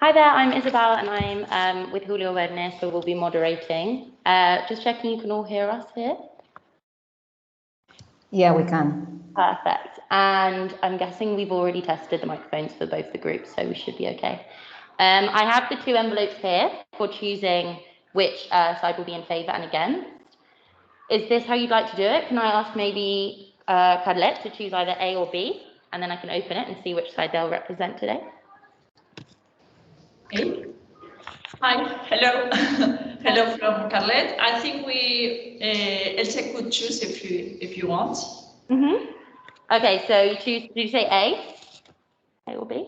Hi there, I'm Isabel and I'm with Julio Awareness, so we'll be moderating. Just checking you can all hear us here. Yeah, we can. Perfect. And I'm guessing we've already tested the microphones for both the groups, so we should be okay. I have the two envelopes here for choosing which side will be in favour and against. Is this how you'd like to do it? Can I ask maybe Cadlet to choose either A or B, and then I can open it and see which side they'll represent today? Okay. Hi, hello. Hello from Carlet. I think Elsa could choose if you want. Okay, so you choose, did you say A? A or B?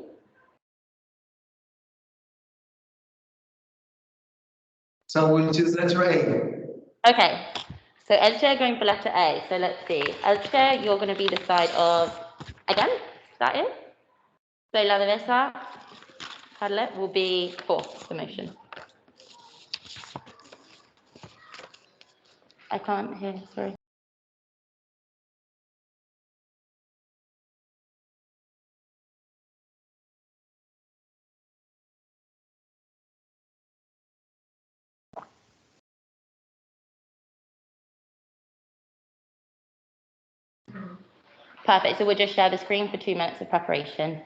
So we'll choose letter A. Okay, so Elche going for letter A. So let's see. Elche, you're going to be the side of against, is that it? So La Devesa, Cadlet will be for the motion. I can't hear, sorry. Perfect, so we'll just share the screen for 2 minutes of preparation.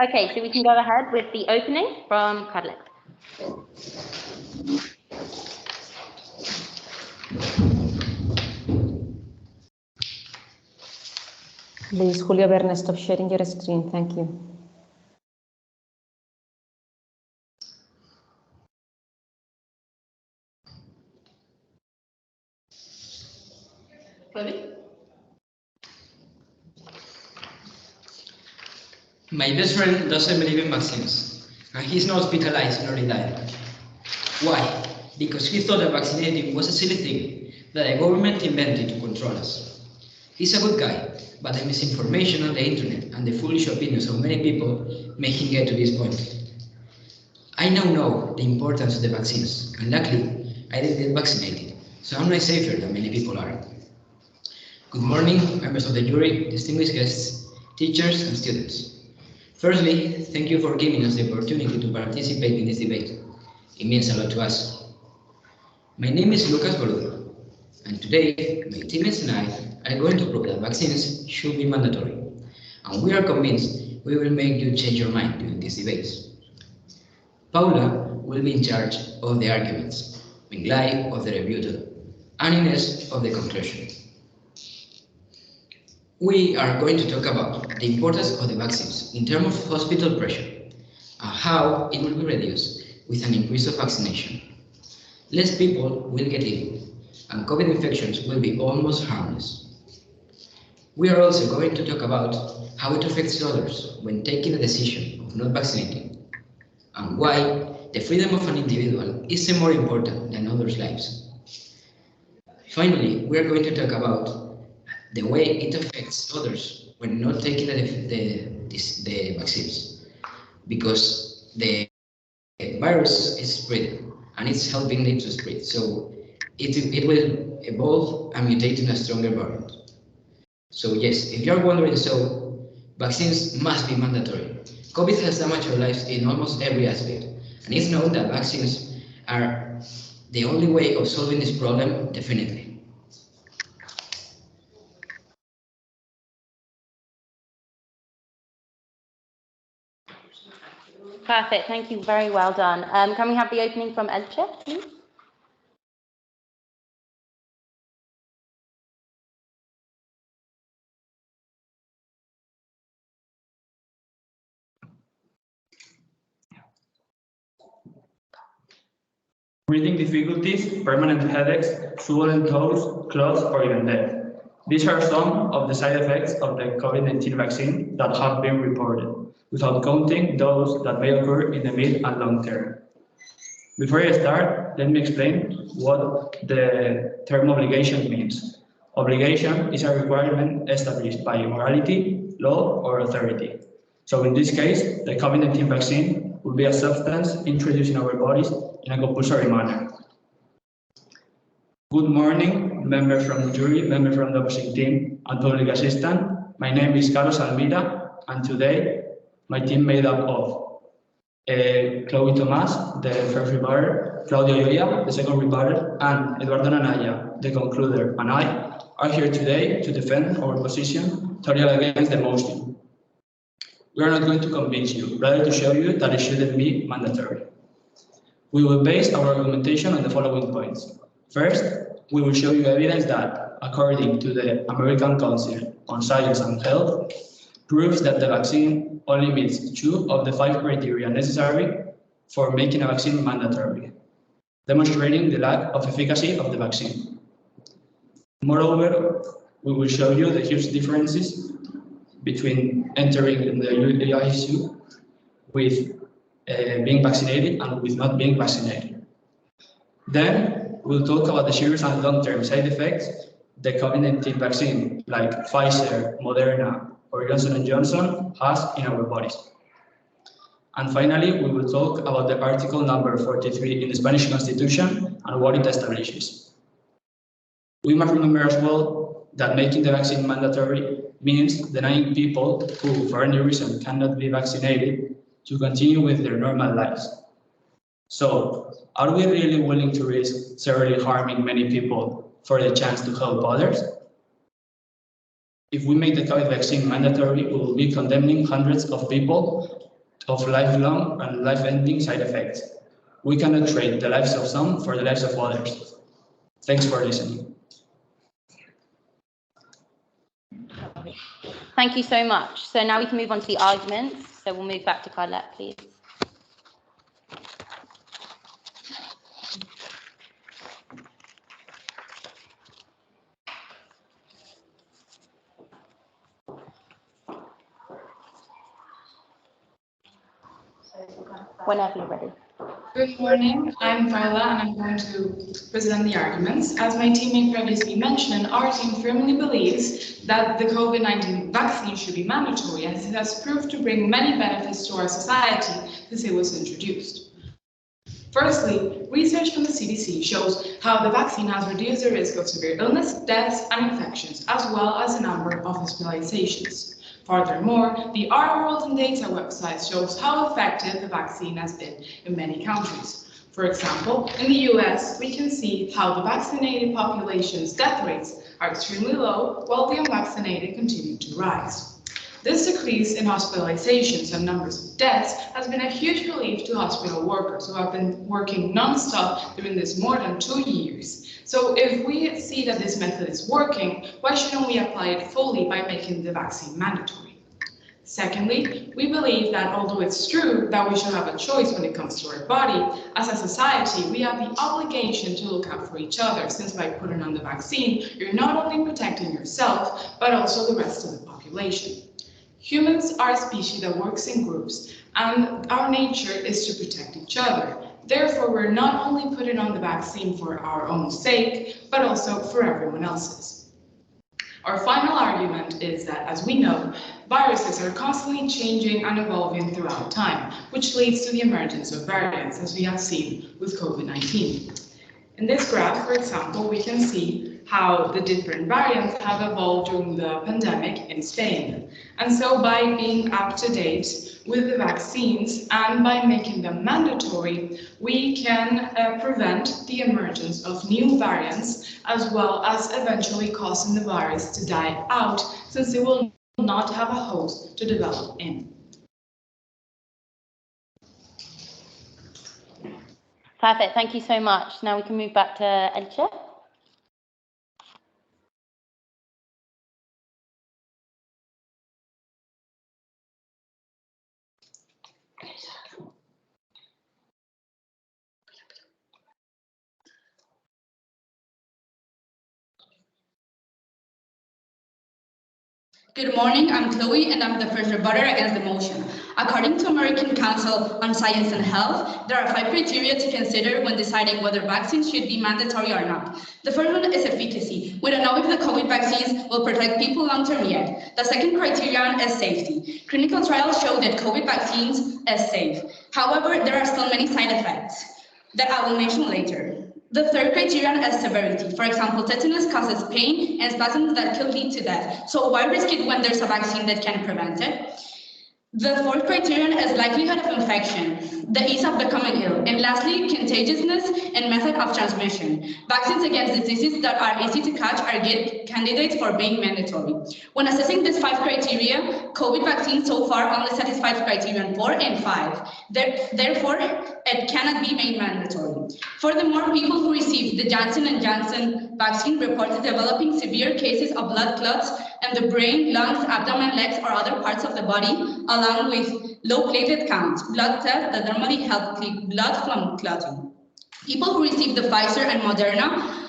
Okay, so we can go ahead with the opening from Cadlet. Please, Julio Verne, stop sharing your screen. Thank you. Ready? My best friend doesn't believe in vaccines, and he's not hospitalized nor he died. Why? Because he thought that vaccinating was a silly thing that the government invented to control us. He's a good guy, but the misinformation on the internet and the foolish opinions of many people make him get to this point. I now know the importance of the vaccines, and luckily, I didn't get vaccinated, so I'm not safer than many people are. Good morning, members of the jury, distinguished guests, teachers, and students. Firstly, thank you for giving us the opportunity to participate in this debate. It means a lot to us. My name is Lucas Boludo, and today my teammates and I are going to prove that vaccines should be mandatory, and we are convinced we will make you change your mind during these debates. Paula will be in charge of the arguments, Minglai of the rebuttal, and Ines of the conclusion. We are going to talk about the importance of the vaccines in terms of hospital pressure and how it will be reduced with an increase of vaccination. less people will get ill, and COVID infections will be almost harmless. We are also going to talk about how it affects others when taking a decision of not vaccinating, and why the freedom of an individual is more important than others' lives. Finally, we are going to talk about the way it affects others when not taking the vaccines, because the virus is spreading and it's helping it to spread. So it will evolve and mutate in a stronger variant. So yes, if you're wondering, so vaccines must be mandatory. COVID has damaged our lives in almost every aspect, and it's known that vaccines are the only way of solving this problem, definitely. Perfect, thank you, very well done. Can we have the opening from Elche, please? Breathing difficulties, permanent headaches, swollen toes, claws, or even death. These are some of the side effects of the COVID-19 vaccine that have been reported, without counting those that may occur in the mid and long term. Before I start, let me explain what the term obligation means. Obligation is a requirement established by morality, law, or authority. So in this case, the COVID-19 vaccine will be a substance introduced in our bodies in a compulsory manner. Good morning, members from the jury, members from the opposing team, and public assistant. My name is Carlos Almira, and today my team made up of Chloe Tomas, the first rebuttal, Claudio Yoya, the second rebuttal, and Eduardo Nanaya, the concluder, and I are here today to defend our position totally against the motion. We are not going to convince you, rather to show you that it shouldn't be mandatory. We will base our argumentation on the following points. First, we will show you evidence that, according to the American Council on Science and Health, proves that the vaccine only meets 2 of the 5 criteria necessary for making a vaccine mandatory, demonstrating the lack of efficacy of the vaccine. Moreover, we will show you the huge differences between entering the ICU with being vaccinated and with not being vaccinated. Then we'll talk about the serious and long-term side effects the COVID-19 vaccine, like Pfizer, Moderna, or Johnson & Johnson, has in our bodies. And finally, we will talk about the article number 43 in the Spanish Constitution and what it establishes. We must remember as well that making the vaccine mandatory means denying people who, for any reason, cannot be vaccinated to continue with their normal lives. So, are we really willing to risk severely harming many people for the chance to help others? If we make the COVID vaccine mandatory, we will be condemning hundreds of people of lifelong and life-ending side effects. We cannot trade the lives of some for the lives of others. Thanks for listening. Thank you so much. So now we can move on to the arguments. So we'll move back to Carlette, please. Whenever you're ready. Good morning, I'm Carla and I'm going to present the arguments. As my teammate previously mentioned, our team firmly believes that the COVID-19 vaccine should be mandatory, as it has proved to bring many benefits to our society since it was introduced. Firstly, research from the CDC shows how the vaccine has reduced the risk of severe illness, deaths, and infections, as well as the number of hospitalizations. Furthermore, the Our World in Data website shows how effective the vaccine has been in many countries. For example, in the US, we can see how the vaccinated population's death rates are extremely low, while the unvaccinated continue to rise. This decrease in hospitalizations and numbers of deaths has been a huge relief to hospital workers who have been working non-stop during this more than 2 years. So if we see that this method is working, why shouldn't we apply it fully by making the vaccine mandatory? Secondly, we believe that although it's true that we should have a choice when it comes to our body, as a society, we have the obligation to look out for each other, since by putting on the vaccine, you're not only protecting yourself, but also the rest of the population. Humans are a species that works in groups, and our nature is to protect each other. Therefore, we're not only putting on the vaccine for our own sake, but also for everyone else's. Our final argument is that, as we know, viruses are constantly changing and evolving throughout time, which leads to the emergence of variants, as we have seen with COVID-19. In this graph, for example, we can see how the different variants have evolved during the pandemic in Spain. And so by being up to date with the vaccines and by making them mandatory, we can prevent the emergence of new variants, as well as eventually causing the virus to die out, since it will not have a host to develop in. Perfect, thank you so much. Now we can move back to Elche. Good morning, I'm Chloe and I'm the first rebuttal against the motion. According to American Council on Science and Health, there are 5 criteria to consider when deciding whether vaccines should be mandatory or not. The first one is efficacy. We don't know if the COVID vaccines will protect people long-term yet. The second criterion is safety. Clinical trials show that COVID vaccines are safe. However, there are still many side effects that I will mention later. The third criterion is severity. For example, tetanus causes pain and spasms that can lead to death. So why risk it when there's a vaccine that can prevent it? The fourth criterion is likelihood of infection, the ease of becoming ill, and lastly, contagiousness and method of transmission. Vaccines against diseases that are easy to catch are good candidates for being mandatory. When assessing these 5 criteria, COVID vaccines so far only satisfy criterion 4 and 5. Therefore, it cannot be made mandatory. Furthermore, people who received the Johnson & Johnson vaccine reported developing severe cases of blood clots in the brain, lungs, abdomen, legs, or other parts of the body, along with low platelet counts, blood cells that normally help keep blood from clotting. People who received the Pfizer and Moderna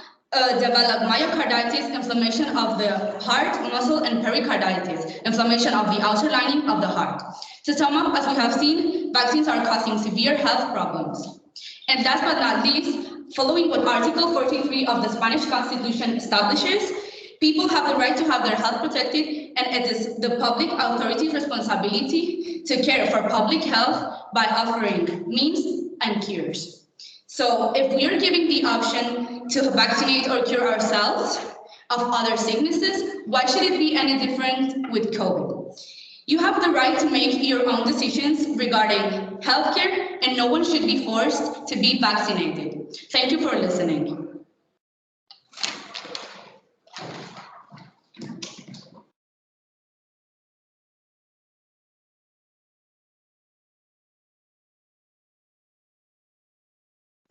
develop myocarditis, inflammation of the heart, muscle, and pericarditis, inflammation of the outer lining of the heart. To sum up, as we have seen, vaccines are causing severe health problems. And last but not least, following what Article 43 of the Spanish Constitution establishes, people have the right to have their health protected, and it is the public authority's responsibility to care for public health by offering means and cures. So if we are giving the option to vaccinate or cure ourselves of other sicknesses, why should it be any different with COVID? You have the right to make your own decisions regarding healthcare, and no one should be forced to be vaccinated. Thank you for listening.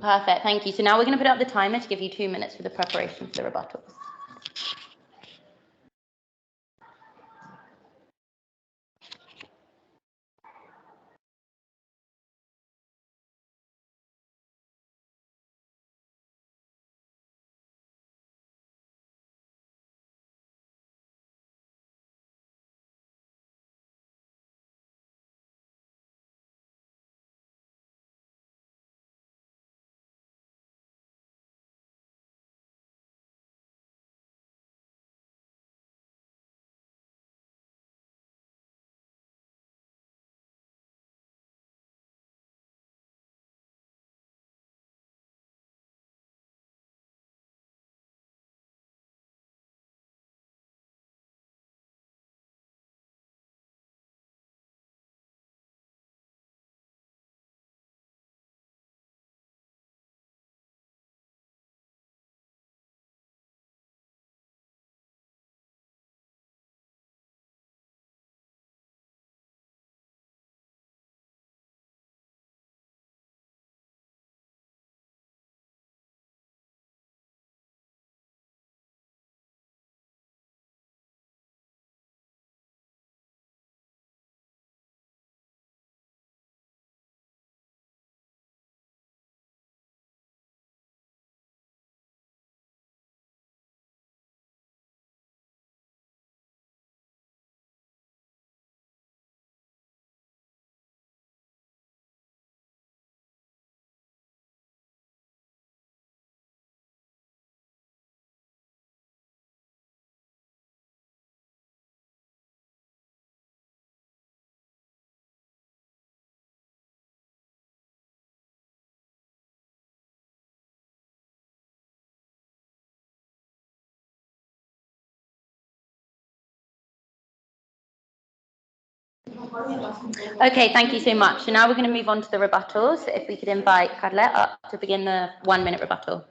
Perfect, thank you. So now we're going to put up the timer to give you 2 minutes for the preparation for the rebuttals. Okay, thank you so much. So now we're going to move on to the rebuttals. If we could invite Carlet up to begin the 1 minute rebuttal.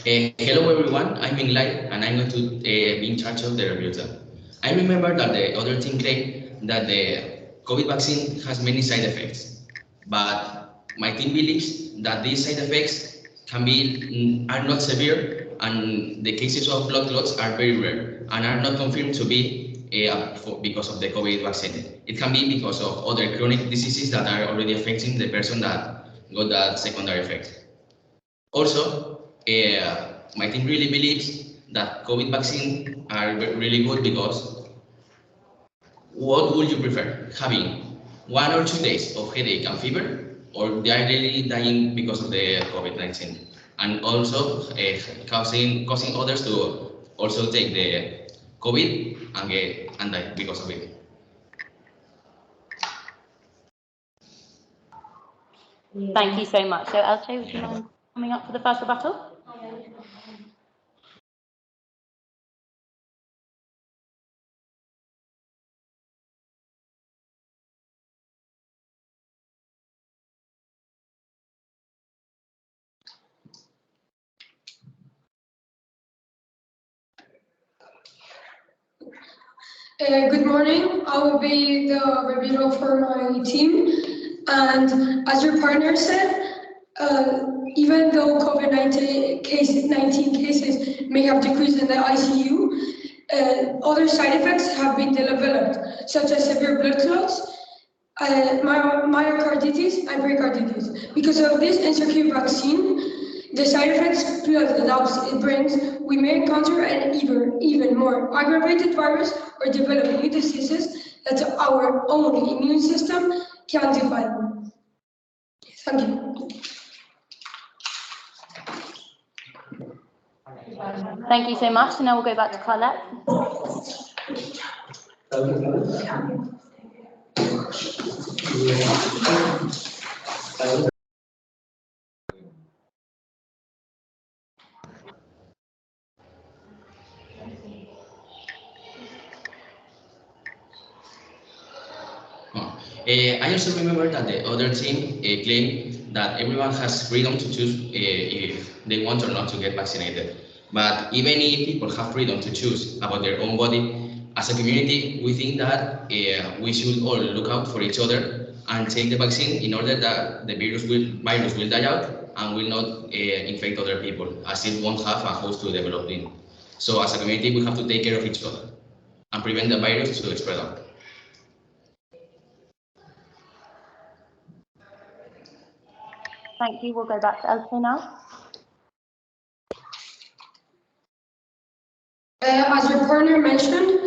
Hello everyone, I'm Inglai and I'm going to be in charge of the rebuttal. I remember that the other team claimed that the COVID vaccine has many side effects, but my team believes that these side effects are not severe, and the cases of blood clots are very rare and are not confirmed to be because of the COVID vaccine. It can be because of other chronic diseases that are already affecting the person that got that secondary effect. Also, my team really believes that COVID vaccine are really good because what would you prefer? Having 1 or 2 days of headache and fever, or diarrhea dying because of the COVID-19, and also causing others to also take the COVID and die because of it. Thank you so much. So Elche, would you mind coming up for the first rebuttal? Good morning. I will be the rebuttal for my team. And as your partner said, even though COVID-19 cases may have decreased in the ICU, other side effects have been developed, such as severe blood clots, myocarditis, and pericarditis. Because of this insecure vaccine, the side effects plus the doubts it brings, we may encounter an even more aggravated virus or develop new diseases that our own immune system can't define. Thank you. Thank you so much. And now we'll go back to Carlet. I also remember that the other team claimed that everyone has freedom to choose if they want or not to get vaccinated. But even if people have freedom to choose about their own body, as a community, we think that we should all look out for each other and take the vaccine in order that the virus will die out and will not infect other people, as it won't have a host to develop in. So as a community, we have to take care of each other and prevent the virus to spread out. Thank you. We'll go back to Elche now. As your partner mentioned,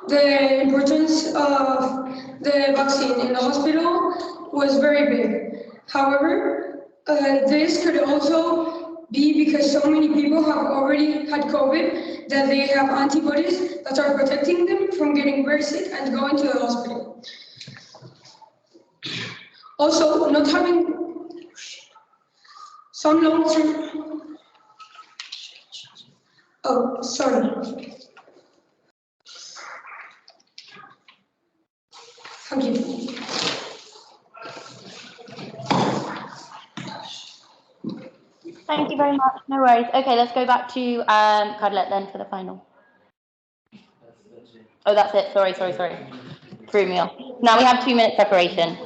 the importance of the vaccine in the hospital was very big. However, this could also be because so many people have already had COVID that they have antibodies that are protecting them from getting very sick and going to the hospital. Also, not having some long-term... Oh, sorry. Thank you. Thank you very much. No worries. Okay, let's go back to Carlet then for the final. Oh, that's it. Sorry. Threw me off. Now we have 2 minutes separation.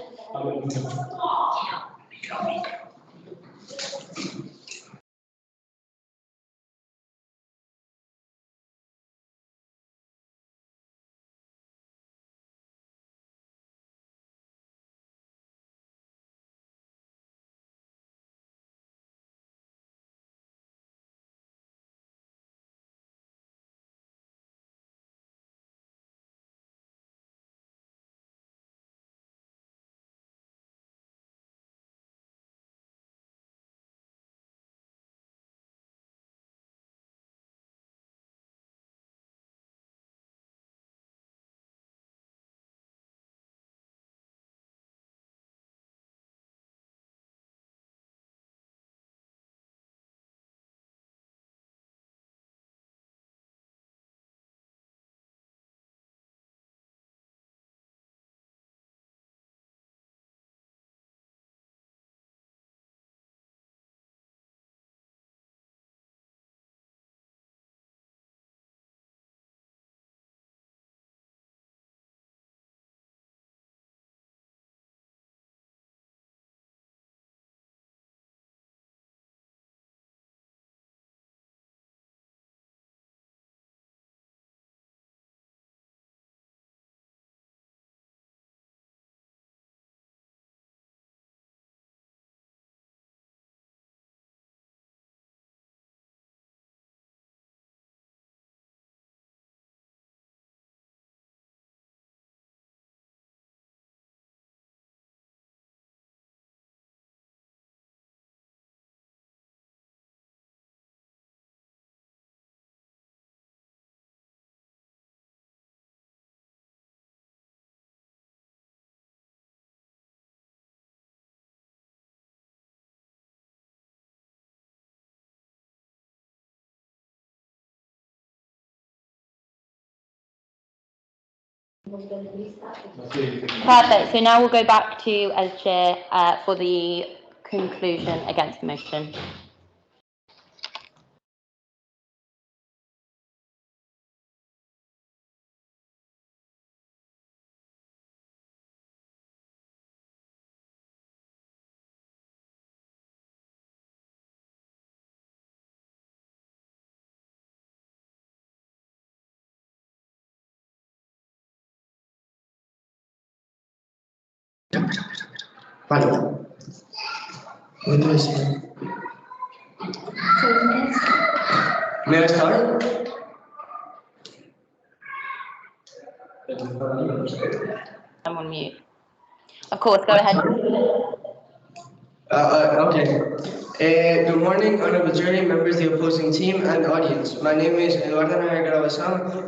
Perfect. So now we'll go back to as chair for the conclusion against the motion. Vale. May I start? I'm on mute. Of course, go ahead. Okay. Good morning, honorable jury, members of the opposing team, and audience. My name is Eduardo Naya,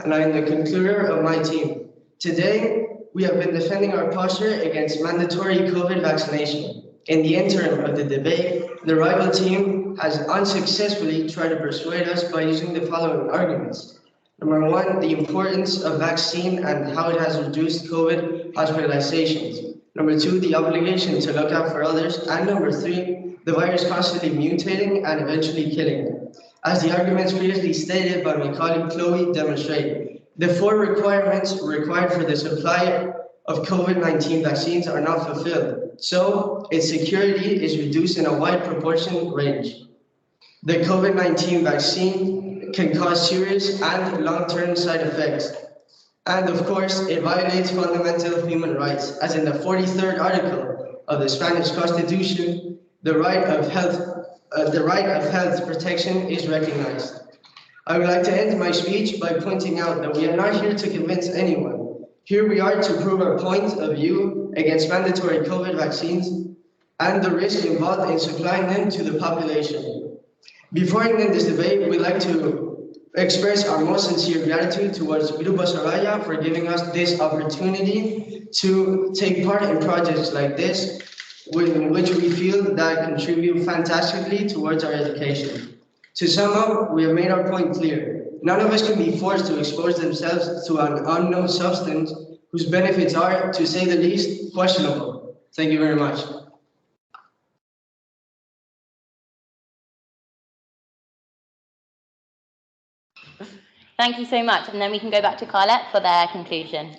and I am the concluder of my team. Today, we have been defending our posture against mandatory COVID vaccination. In the interim of the debate, the rival team has unsuccessfully tried to persuade us by using the following arguments. Number one, the importance of vaccine and how it has reduced COVID hospitalizations. Number two, the obligation to look out for others. And number three, the virus constantly mutating and eventually killing. As the arguments previously stated by my colleague Chloe demonstrate, the four requirements required for the supply of COVID-19 vaccines are not fulfilled. So its security is reduced in a wide proportion range. The COVID-19 vaccine can cause serious and long-term side effects. And of course, it violates fundamental human rights, as in the 43rd article of the Spanish Constitution, the right of health protection is recognized. I would like to end my speech by pointing out that we are not here to convince anyone. Here we are to prove our point of view against mandatory COVID vaccines and the risk involved in supplying them to the population. Before ending this debate, we'd like to express our most sincere gratitude towards Grupo Soraya for giving us this opportunity to take part in projects like this, in which we feel that contribute fantastically towards our education. To sum up, we have made our point clear. None of us can be forced to expose themselves to an unknown substance whose benefits are, to say the least, questionable. Thank you very much. Thank you so much. And then we can go back to Carlette for their conclusion.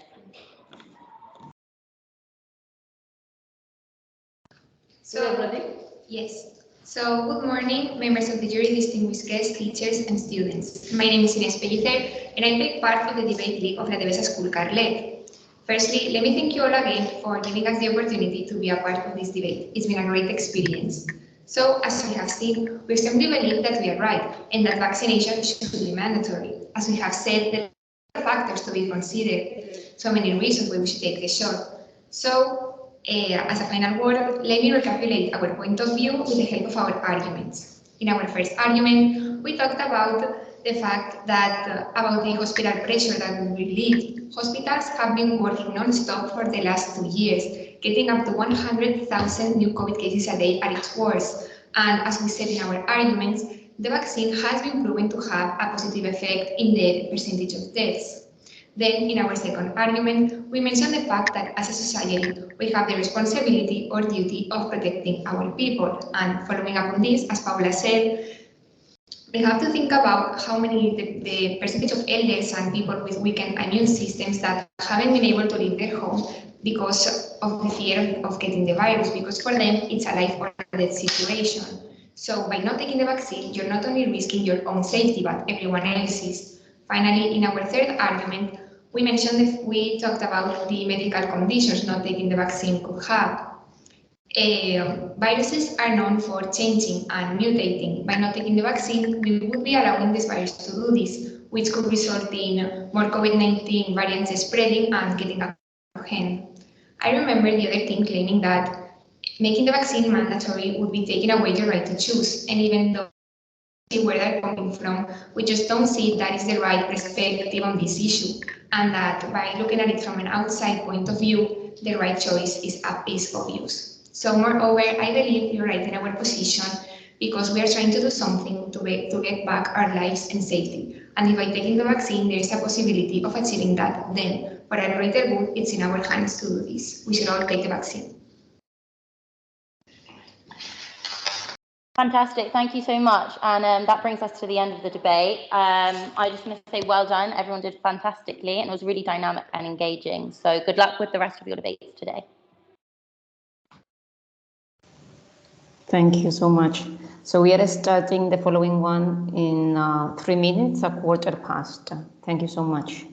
Yes. So, good morning, members of the jury, distinguished guests, teachers, and students. My name is Inés Pellicer, and I take part of the debate league of La Devesa School Carlet. Firstly, let me thank you all again for giving us the opportunity to be a part of this debate. It's been a great experience. So, as we have seen, we strongly believe that we are right, and that vaccination should be mandatory. As we have said, there are factors to be considered, so many reasons why we should take the shot. So, as a final word, let me recapitulate our point of view with the help of our arguments. In our first argument, we talked about the fact that about the hospital pressure that we relieve. Hospitals have been working non-stop for the last 2 years, getting up to 100,000 new COVID cases a day at its worst. And as we said in our arguments, the vaccine has been proven to have a positive effect in the percentage of deaths. Then, in our second argument, we mentioned the fact that as a society, we have the responsibility or duty of protecting our people. And following up on this, as Paula said, we have to think about how many the percentage of elders and people with weakened immune systems that haven't been able to leave their home because of the fear of getting the virus, because for them, it's a life or death situation. So by not taking the vaccine, you're not only risking your own safety, but everyone else's. Finally, in our third argument, we talked about the medical conditions not taking the vaccine could have. Viruses are known for changing and mutating. By not taking the vaccine, we would be allowing this virus to do this, which could result in more COVID-19 variants spreading and getting out of hand. I remember the other team claiming that making the vaccine mandatory would be taking away your right to choose, and even though where they're coming from, we just don't see that is the right perspective on this issue, and that by looking at it from an outside point of view, the right choice is obvious. So moreover, I believe you're right in our position because we are trying to do something to get back our lives and safety. And if by taking the vaccine, there is a possibility of achieving that, then but at greater good, it's in our hands to do this. We should all take the vaccine. Fantastic, thank you so much. And that brings us to the end of the debate. I just want to say well done. Everyone did fantastically and it was really dynamic and engaging. So good luck with the rest of your debates today. Thank you so much. So we are starting the following one in 3 minutes, 1:15. Thank you so much.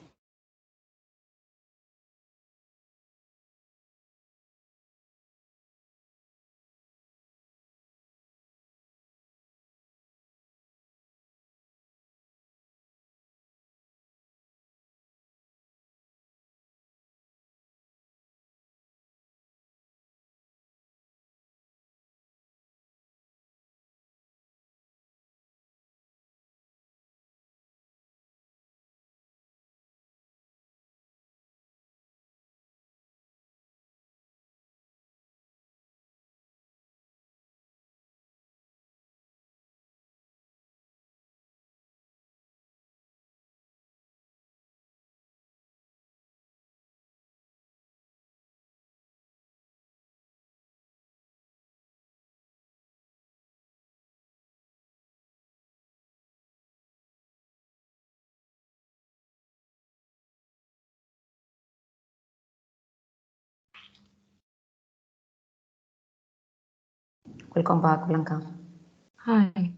Welcome back, Blanca. Hi.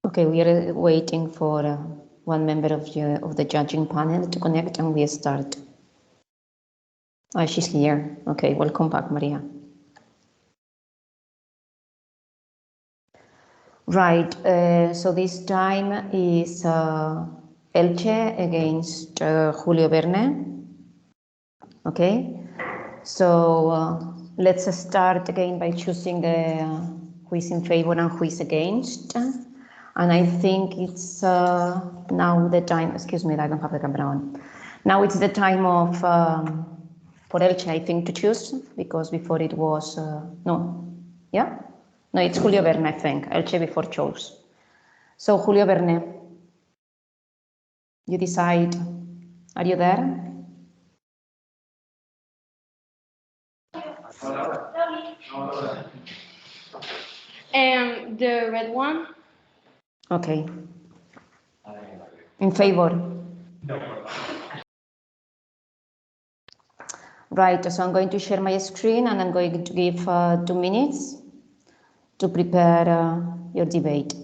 Okay, we are waiting for one member of the judging panel to connect and we start. She's here. Okay, welcome back, Maria. Right, so this time is Elche against Julio Verne. Okay, so let's start again by choosing the who is in favor and who is against. And I think it's now the time, excuse me, I don't have the camera on. Now it's the time of, for Elche, I think, to choose, because before it was, no, yeah? No, it's Julio Verne, I think. Elche before chose. So, Julio Verne, you decide. Are you there? The red one. Okay. In favor? Right, so I'm going to share my screen and I'm going to give 2 minutes to prepare your debate.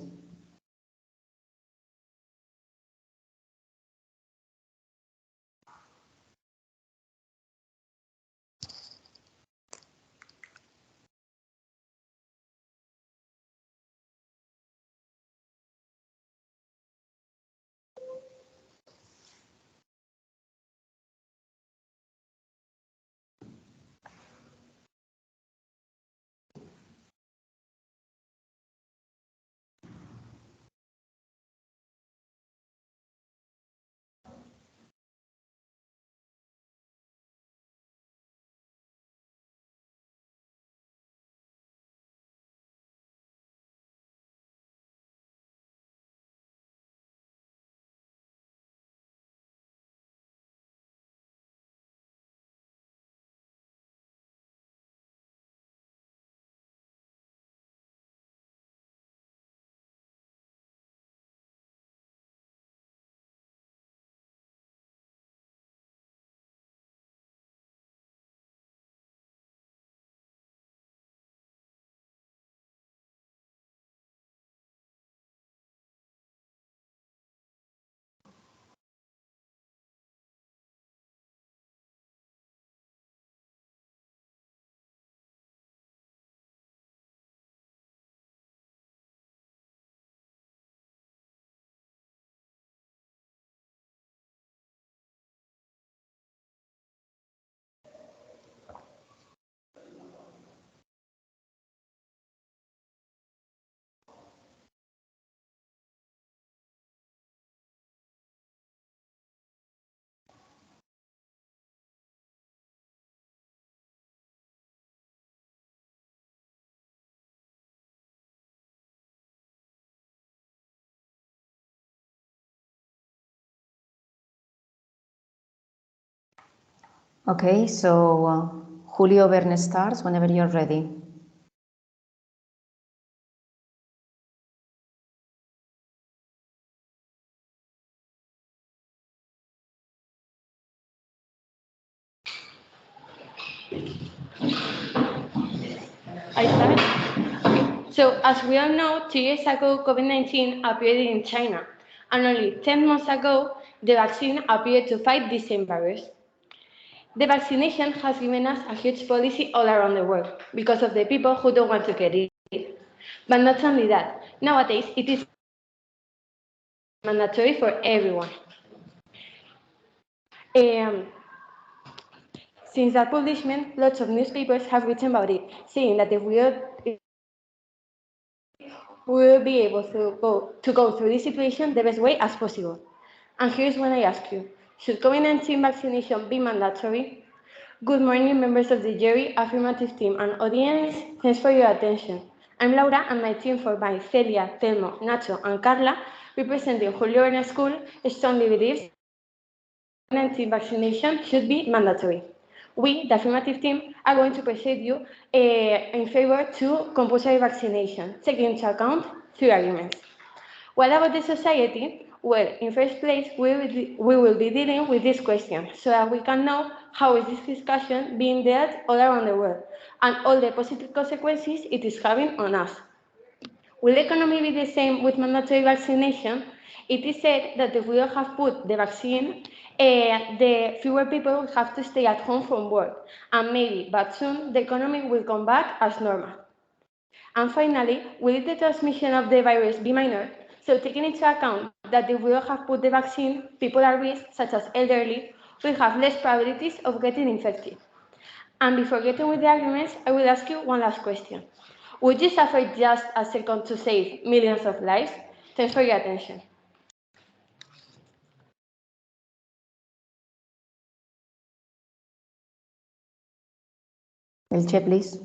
Okay, so Julio Verne starts whenever you're ready. I start? Okay. So, as we all know, 2 years ago, COVID-19 appeared in China, and only 10 months ago, the vaccine appeared to fight the same virus. The vaccination has given us a huge policy all around the world because of the people who don't want to get it. But not only that, nowadays it is mandatory for everyone. Since that publication, lots of newspapers have written about it, saying that if we will be able to go through this situation the best way as possible. And here's when I ask you, should COVID-19 vaccination be mandatory? Good morning, members of the jury, affirmative team, and audience. Thanks for your attention. I'm Laura, and my team for by Celia, Telmo, Nacho, and Carla, representing Julio Verne School, strongly believes COVID-19 vaccination should be mandatory. We, the affirmative team, are going to persuade you in favor to compulsory vaccination, taking into account 3 arguments. What about the society? Well, in first place, we will be dealing with this question so that we can know how is this discussion being dealt all around the world and all the positive consequences it is having on us. Will the economy be the same with mandatory vaccination? It is said that if we don't have put the vaccine, the fewer people will have to stay at home from work, and maybe, but soon, the economy will come back as normal. And finally, will the transmission of the virus be minor? So taking into account that if we don't have put the vaccine, people at risk, such as elderly, will have less probabilities of getting infected. And before getting with the arguments, I will ask you one last question. Would you suffer just a second to save millions of lives? Thanks for your attention. Elche, please.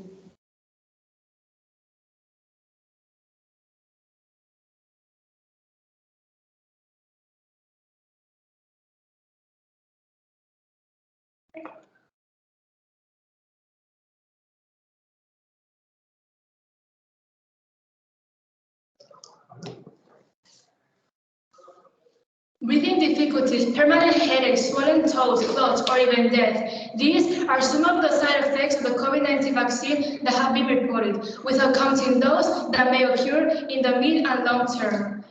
breathing difficulties, permanent headaches, swollen toes, clots, or even death. These are some of the side effects of the COVID-19 vaccine that have been reported, without counting those that may occur in the mid and long term.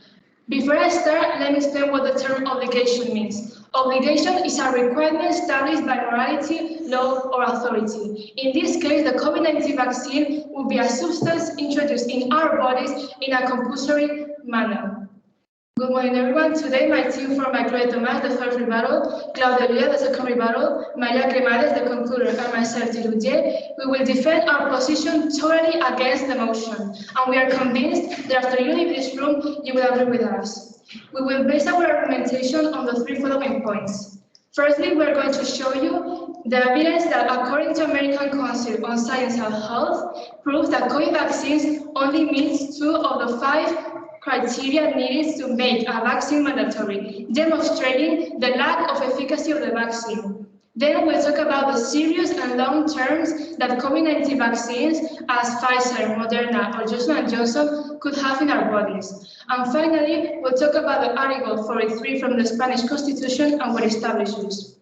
Before I start, let me explain what the term obligation means. Obligation is a requirement established by morality, law, or authority. In this case, the COVID-19 vaccine will be a substance introduced in our bodies in a compulsory manner. Good morning, everyone. Today, my team from Maria Tomás, the first rebuttal, Claudia Lea, the second rebuttal, Maria Cremades, the concluder, and myself, Tiruye, we will defend our position totally against the motion. And we are convinced that after you leave this room, you will agree with us. We will base our argumentation on the three following points. Firstly, we are going to show you the evidence that, according to American Council on Science and Health, proves that COVID vaccines only meets 2 of the 5 criteria needed to make a vaccine mandatory, demonstrating the lack of efficacy of the vaccine. Then we'll talk about the serious and long terms that COVID-19 vaccines, as Pfizer, Moderna, or Johnson & Johnson, could have in our bodies. And finally, we'll talk about the Article 43 from the Spanish Constitution and what establishes.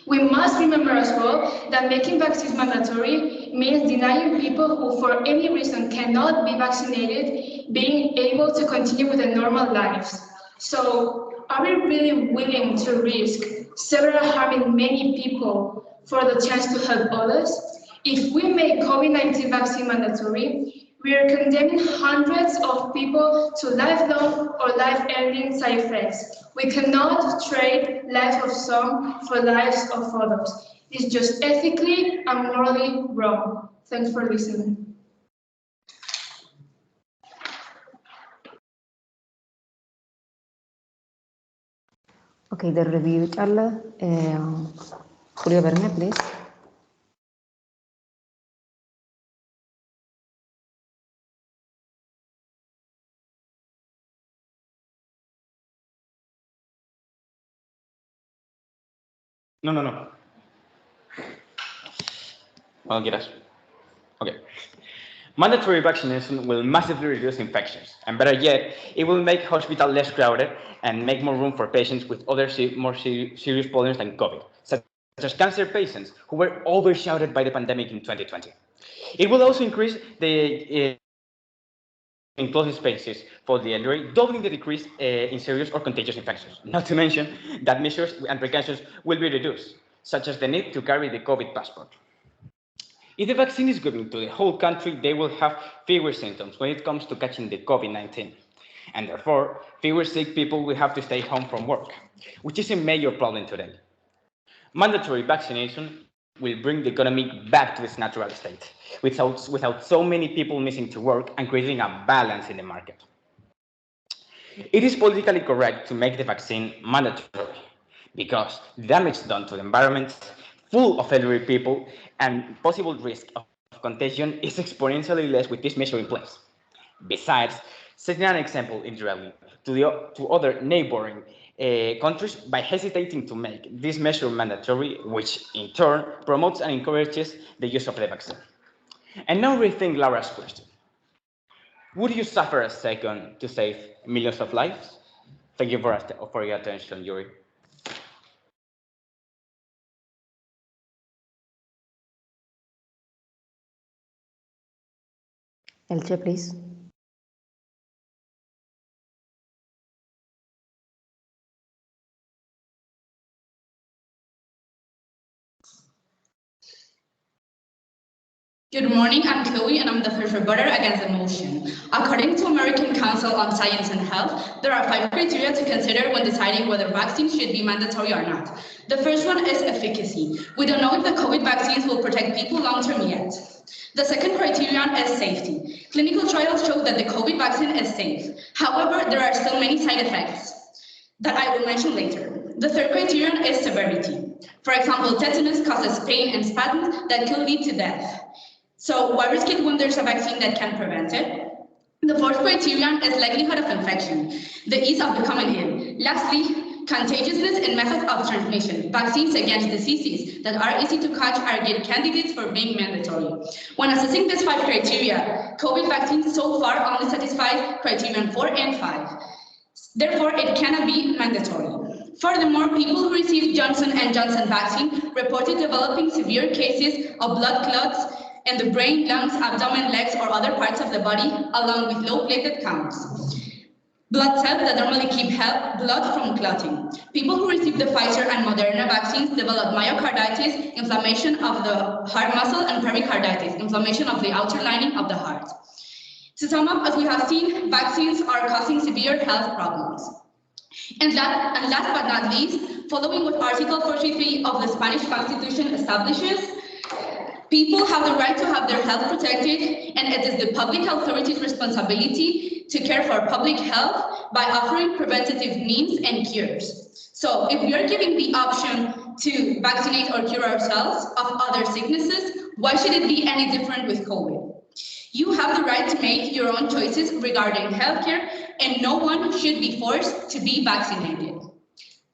We must remember as well that making vaccines mandatory means denying people who for any reason cannot be vaccinated being able to continue with their normal lives. So are we really willing to risk several harming many people for the chance to help others? If we make COVID-19 vaccine mandatory, we are condemning hundreds of people to lifelong or life-ending side effects. We cannot trade lives of some for lives of others. It's just ethically and morally wrong. Thanks for listening. Okay, the rebuttal, Julio Verne, please. No. Well, get us. Okay. Mandatory vaccination will massively reduce infections, and better yet, it will make hospitals less crowded and make more room for patients with other more serious problems than COVID, such as cancer patients who were overshadowed by the pandemic in 2020. It will also increase the enclosed spaces for the elderly, doubling the decrease in serious or contagious infections. Not to mention that measures and precautions will be reduced, such as the need to carry the COVID passport. If the vaccine is given to the whole country, they will have fewer symptoms when it comes to catching the COVID-19. And therefore, fewer sick people will have to stay home from work, which is a major problem today. Mandatory vaccination will bring the economy back to its natural state, without so many people missing to work and creating a balance in the market. It is politically correct to make the vaccine mandatory because the damage done to the environment, full of elderly people, and possible risk of contagion is exponentially less with this measure in place. Besides, setting an example indirectly to other neighboring countries by hesitating to make this measure mandatory, which in turn promotes and encourages the use of the vaccine. And now rethink Laura's question. Would you suffer a second to save millions of lives? Thank you for your attention, Yuri. Elche, please. Good morning, I'm Chloe, and I'm the first rebutter against the motion. According to American Council on Science and Health, there are 5 criteria to consider when deciding whether vaccines should be mandatory or not. The first one is efficacy. We don't know if the COVID vaccines will protect people long-term yet. The second criterion is safety. Clinical trials show that the COVID vaccine is safe. However, there are still many side effects that I will mention later. The third criterion is severity. For example, tetanus causes pain and spasms that could lead to death. So why risk it when there's a vaccine that can prevent it? The fourth criterion is likelihood of infection, the ease of becoming ill. Lastly, contagiousness and methods of transmission. Vaccines against diseases that are easy to catch are good candidates for being mandatory. When assessing these 5 criteria, COVID vaccines so far only satisfy criterion 4 and 5. Therefore, it cannot be mandatory. Furthermore, people who received Johnson & Johnson vaccine reported developing severe cases of blood clots in the brain, lungs, abdomen, legs, or other parts of the body, along with low platelet counts. Blood cells that normally keep blood from clotting. People who received the Pfizer and Moderna vaccines developed myocarditis, inflammation of the heart muscle, and pericarditis, inflammation of the outer lining of the heart. To sum up, as we have seen, vaccines are causing severe health problems. And last but not least, following what Article 43 of the Spanish Constitution establishes, people have the right to have their health protected, and it is the public authority's responsibility to care for public health by offering preventative means and cures. So if we are giving the option to vaccinate or cure ourselves of other sicknesses, why should it be any different with COVID? You have the right to make your own choices regarding healthcare, and no one should be forced to be vaccinated.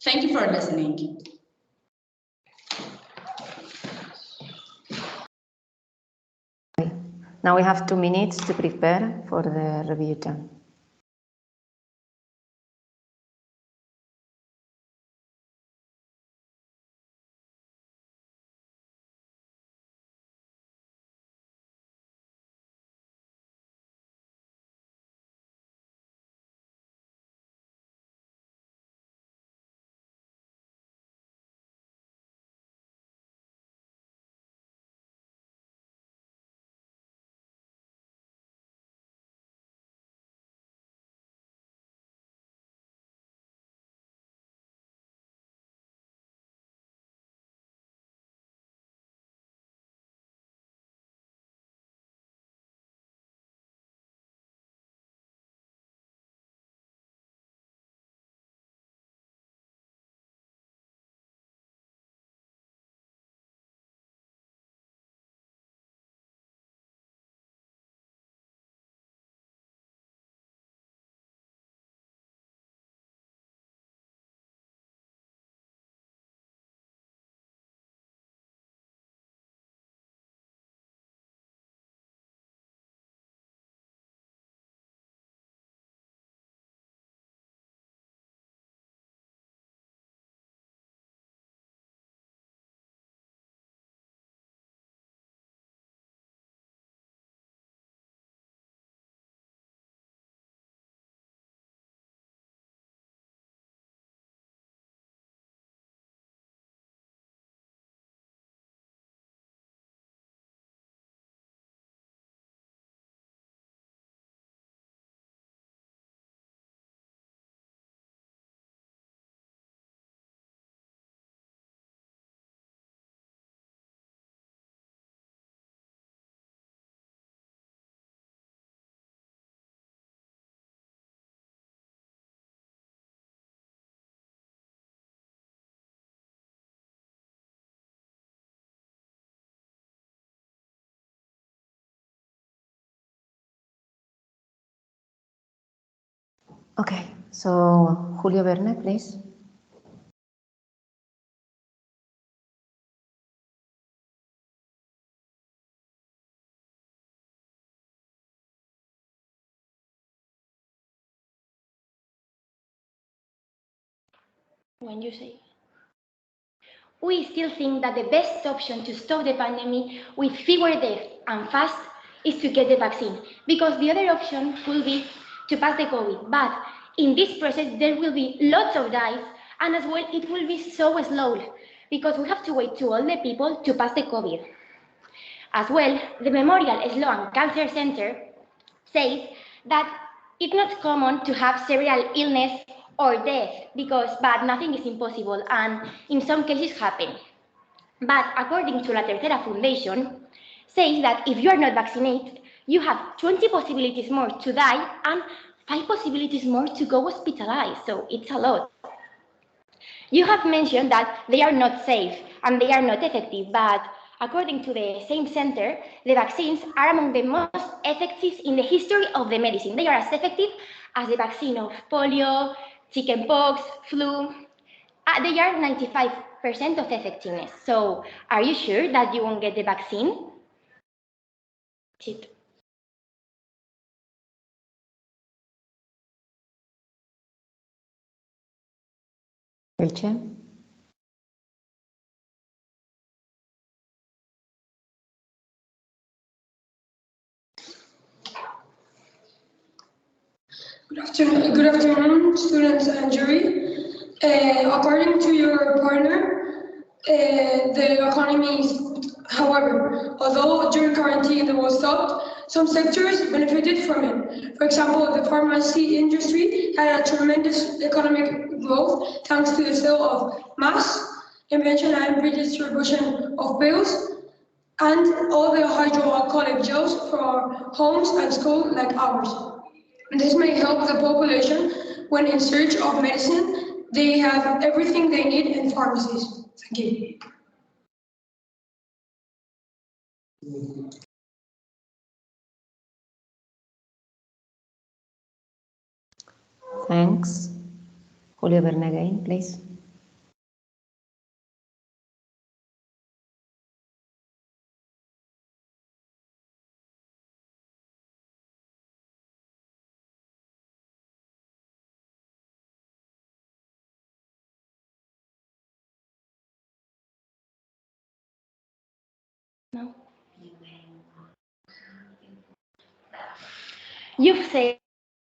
Thank you for listening. Now we have 2 minutes to prepare for the rebuttal. Okay, so Julio Verne, please. When you say, we still think that the best option to stop the pandemic with fewer deaths and fast is to get the vaccine, because the other option will be to pass the COVID. But in this process, there will be lots of deaths, and as well, it will be so slow, because we have to wait to all the people to pass the COVID. As well, the Memorial Sloan Cancer Center says that it's not common to have serial illness or death, but nothing is impossible, and in some cases happen. But according to La Tercera Foundation, says that if you are not vaccinated, you have 20 possibilities more to die and 5 possibilities more to go hospitalized, so it's a lot. You have mentioned that they are not safe and they are not effective, but according to the same center, the vaccines are among the most effective in the history of the medicine. They are as effective as the vaccine of polio, chickenpox, flu. They are 95% of effectiveness. So are you sure that you won't get the vaccine? Elche? Good afternoon, students and jury. According to your partner, the economy is, however, although during quarantine it was stopped, some sectors benefited from it. For example, the pharmacy industry had a tremendous economic growth thanks to the sale of masks, invention and redistribution of pills, and all the hydroalcoholic gels for homes and schools like ours. This may help the population when in search of medicine. They have everything they need in pharmacies. Thank you. Thanks. Julio Verne again, please. No. You've said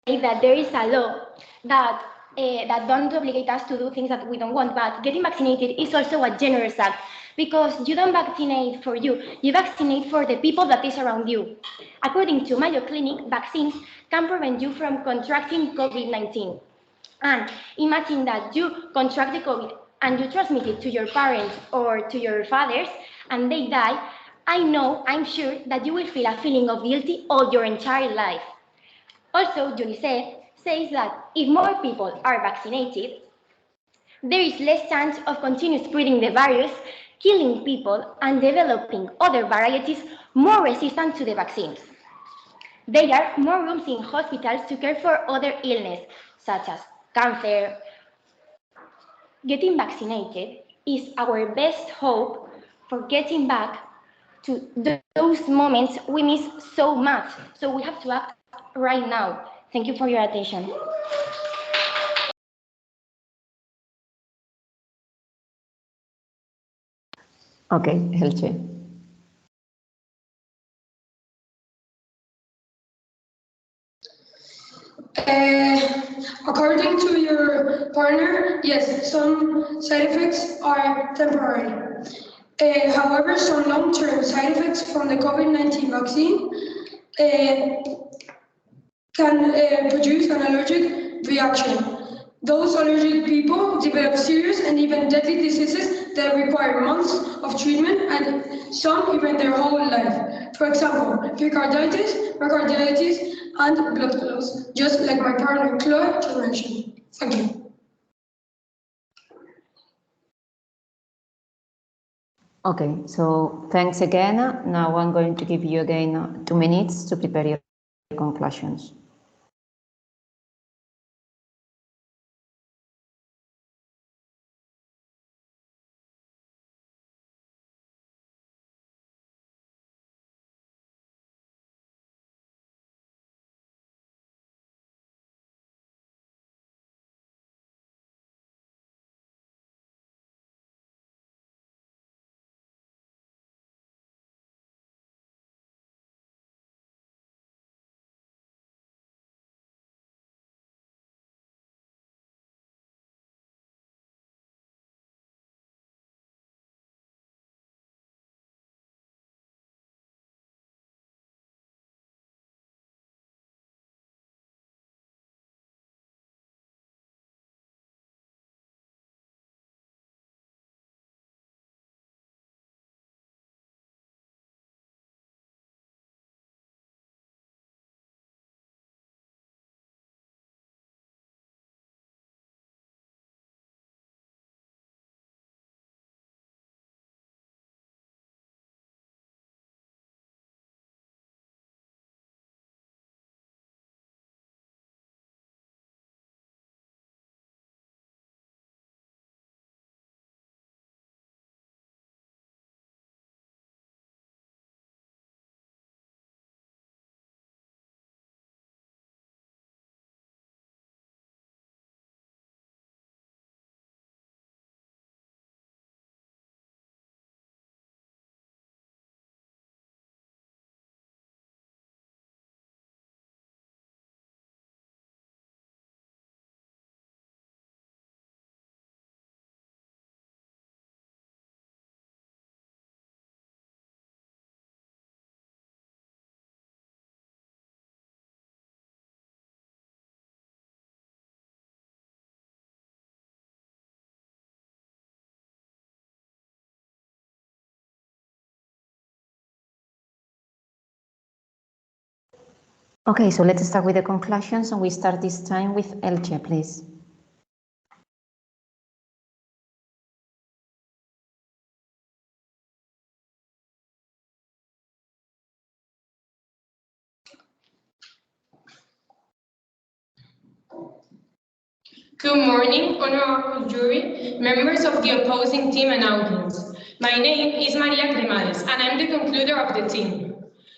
that there is a law that that don't obligate us to do things that we don't want, but getting vaccinated is also a generous act because you don't vaccinate for you, you vaccinate for the people that is around you. According to Mayo Clinic, vaccines can prevent you from contracting COVID-19. And imagine that you contract the COVID and you transmit it to your parents or to your fathers and they die. I'm sure that you will feel a feeling of guilty all your entire life. Also, UNICEF says that if more people are vaccinated, there is less chance of continue spreading the virus, killing people, and developing other varieties more resistant to the vaccines. There are more rooms in hospitals to care for other illnesses, such as cancer. Getting vaccinated is our best hope for getting back to those moments we miss so much. So we have to act right now. Thank you for your attention. Okay, Elche. According to your partner, yes, some side effects are temporary. However, some long-term side effects from the COVID-19 vaccine can produce an allergic reaction. Those allergic people develop serious and even deadly diseases that require months of treatment and some even their whole life. For example, pericarditis, myocarditis, and blood clots, just like my partner Chloe just mentioned. Thank you. Okay, so thanks again. Now I'm going to give you again 2 minutes to prepare your conclusions. Okay, so let's start with the conclusions, and we start this time with Elche, please. Good morning, honorable jury, members of the opposing team and audience. My name is Maria Cremades, and I'm the concluder of the team.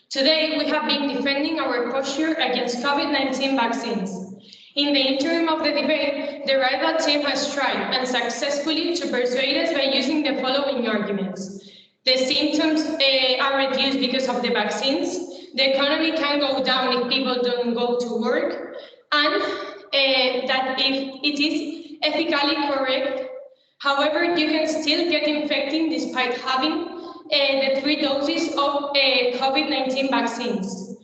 Today, we have been defending our posture against COVID-19 vaccines. In the interim of the debate, the rival team has tried unsuccessfully to persuade us by using the following arguments. The symptoms are reduced because of the vaccines, the economy can go down if people don't go to work, and that if it is ethically correct. However, you can still get infected despite having the 3 doses of COVID-19 vaccines.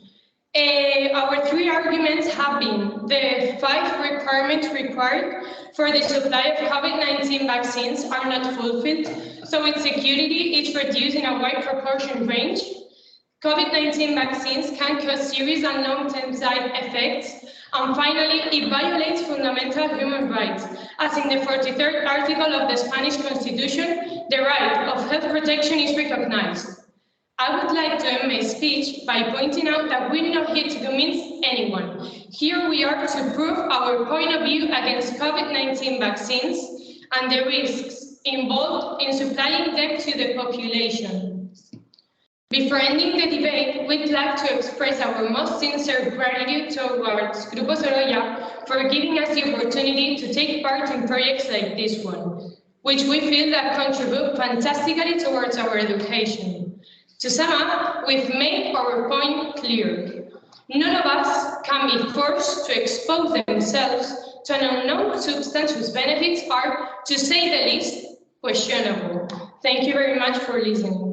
Our 3 arguments have been the 5 requirements required for the supply of COVID-19 vaccines are not fulfilled, so its security is reduced in a wide proportion range. COVID-19 vaccines can cause serious and long-term side effects. And finally, it violates fundamental human rights, as in the 43rd article of the Spanish Constitution, the right of health protection is recognized. I would like to end my speech by pointing out that we're not here to convince anyone. Here we are to prove our point of view against COVID-19 vaccines and the risks involved in supplying them to the population. Before ending the debate, we'd like to express our most sincere gratitude towards Grupo Sorolla for giving us the opportunity to take part in projects like this one, which we feel that contribute fantastically towards our education. To sum up, we've made our point clear. None of us can be forced to expose themselves to an unknown substance whose benefits are, to say the least, questionable. Thank you very much for listening.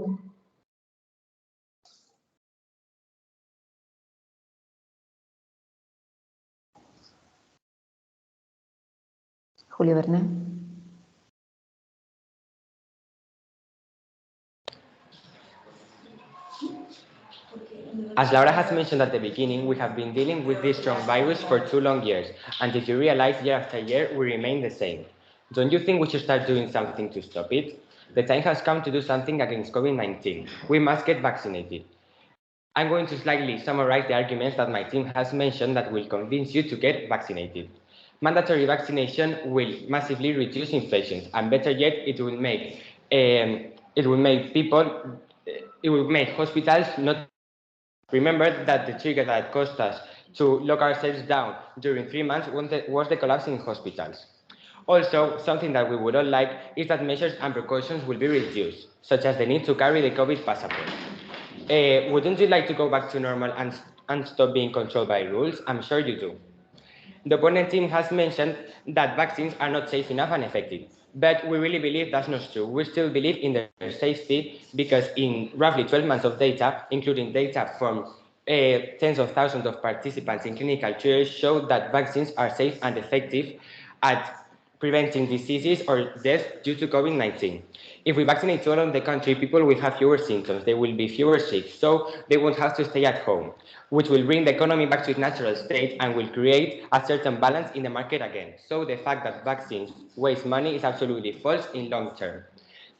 Julio Verne. As Laura has mentioned at the beginning, we have been dealing with this strong virus for 2 long years, and if you realize year after year, we remain the same. Don't you think we should start doing something to stop it? The time has come to do something against COVID-19. We must get vaccinated. I'm going to slightly summarize the arguments that my team has mentioned that will convince you to get vaccinated. Mandatory vaccination will massively reduce infections, and better yet, it will make hospitals not. Remember that the trigger that caused us to lock ourselves down during 3 months was the collapse in hospitals. Also, something that we would all like is that measures and precautions will be reduced, such as the need to carry the COVID passport. Wouldn't you like to go back to normal and stop being controlled by rules? I'm sure you do. The opponent team has mentioned that vaccines are not safe enough and effective, but we really believe that's not true. We still believe in their safety because in roughly 12 months of data, including data from tens of thousands of participants in clinical trials, show that vaccines are safe and effective at preventing diseases or death due to COVID-19. If we vaccinate all of the country, people will have fewer symptoms, they will be fewer sick, so they won't have to stay at home, which will bring the economy back to its natural state and will create a certain balance in the market again. So the fact that vaccines waste money is absolutely false in long term.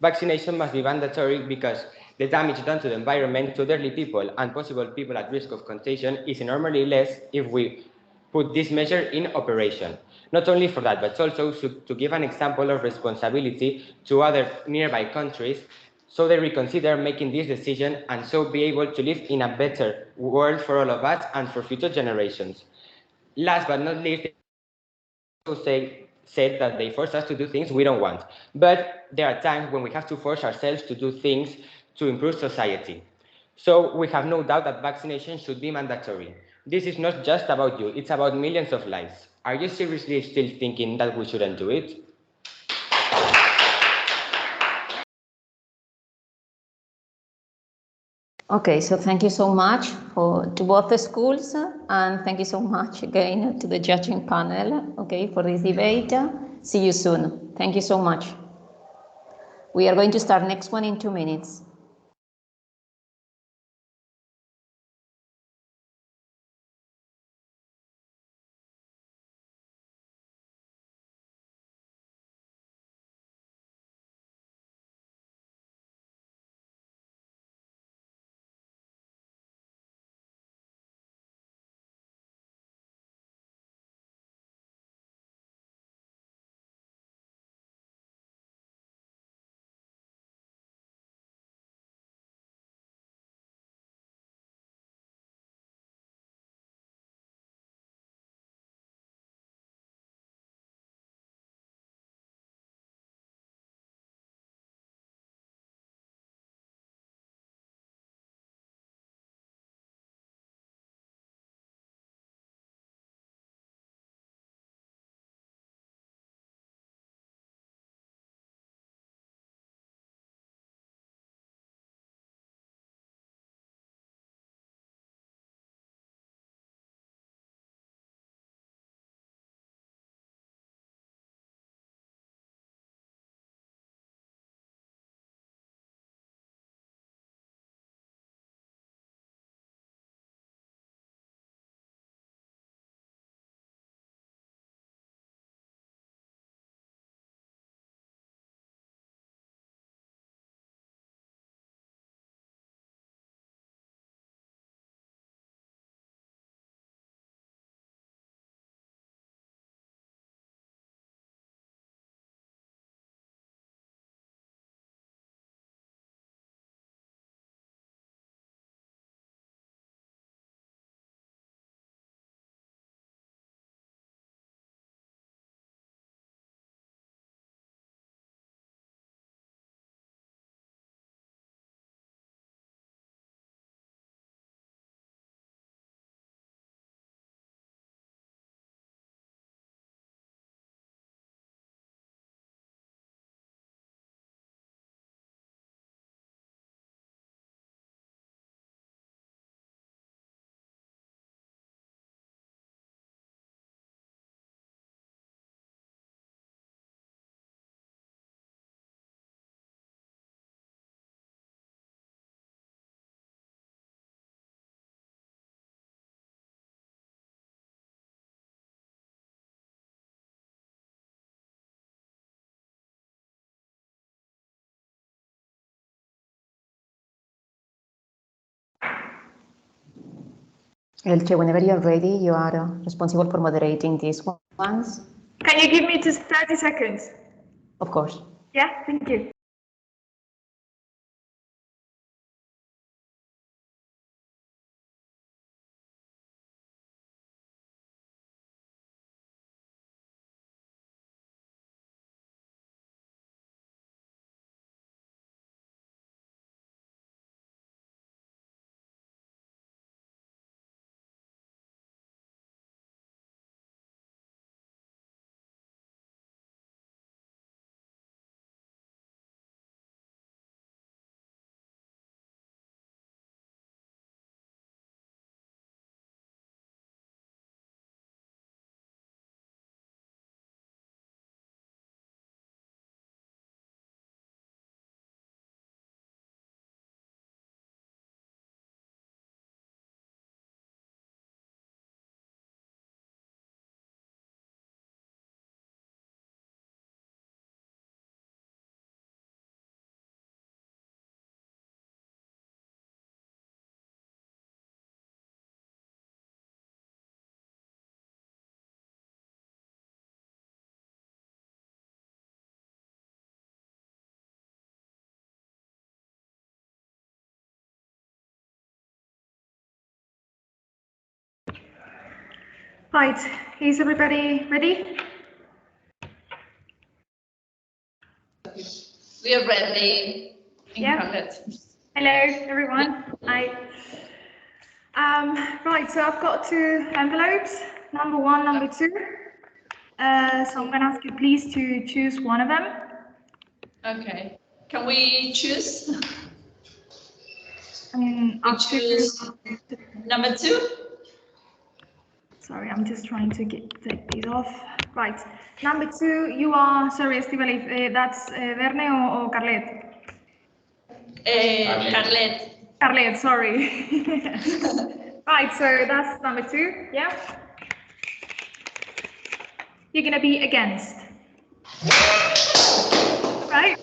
Vaccination must be mandatory because the damage done to the environment, to elderly people, and possible people at risk of contagion is enormously less if we put this measure in operation. Not only for that, but also to give an example of responsibility to other nearby countries so they reconsider making this decision and so be able to live in a better world for all of us and for future generations. Last but not least, they also said that they force us to do things we don't want. But there are times when we have to force ourselves to do things to improve society. So we have no doubt that vaccination should be mandatory. This is not just about you, it's about millions of lives. Are you seriously still thinking that we shouldn't do it? Okay, so thank you so much to both the schools, and thank you so much again to the judging panel, okay, for this debate. See you soon. Thank you so much. We are going to start next one in 2 minutes. Elche, whenever you're ready, you are responsible for moderating these ones. Can you give me just 30 seconds? Of course. Yeah, thank you. Right, is everybody ready? We are ready. Yeah. Hello, everyone. Hi. Right, so I've got two envelopes, number one, number two. So I'm going to ask you please to choose one of them. Okay. Can we choose? I mean, we choose number two. Sorry, I'm just trying to take these off. Right, number two, you are, sorry, Estivali, that's Verne or Carlet? Carlet. Carlet, sorry. Right, so that's number two, yeah? You're gonna be against. Right?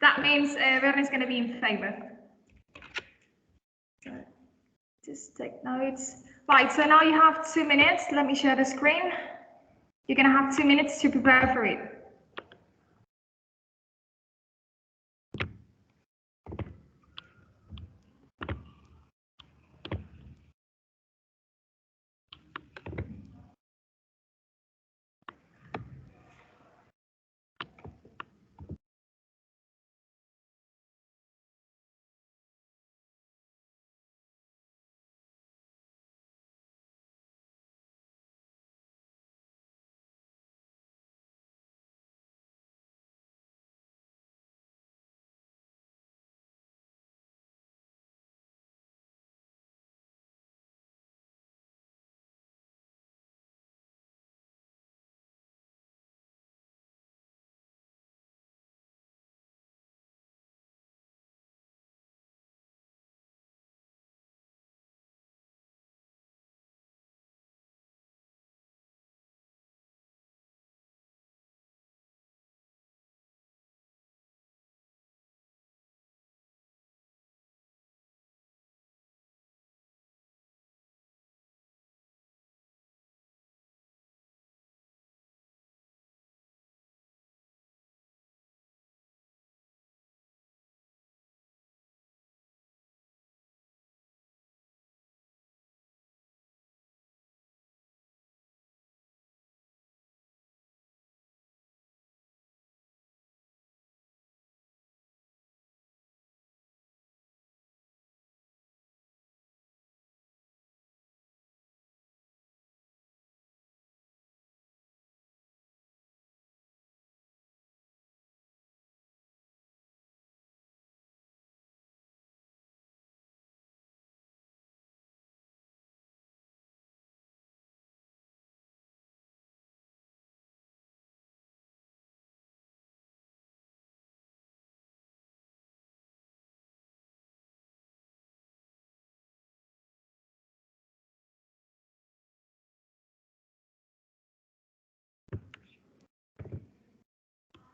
That means Verne is gonna be in favor. So just take notes. Right, so now you have 2 minutes. Let me share the screen. You're gonna have 2 minutes to prepare for it.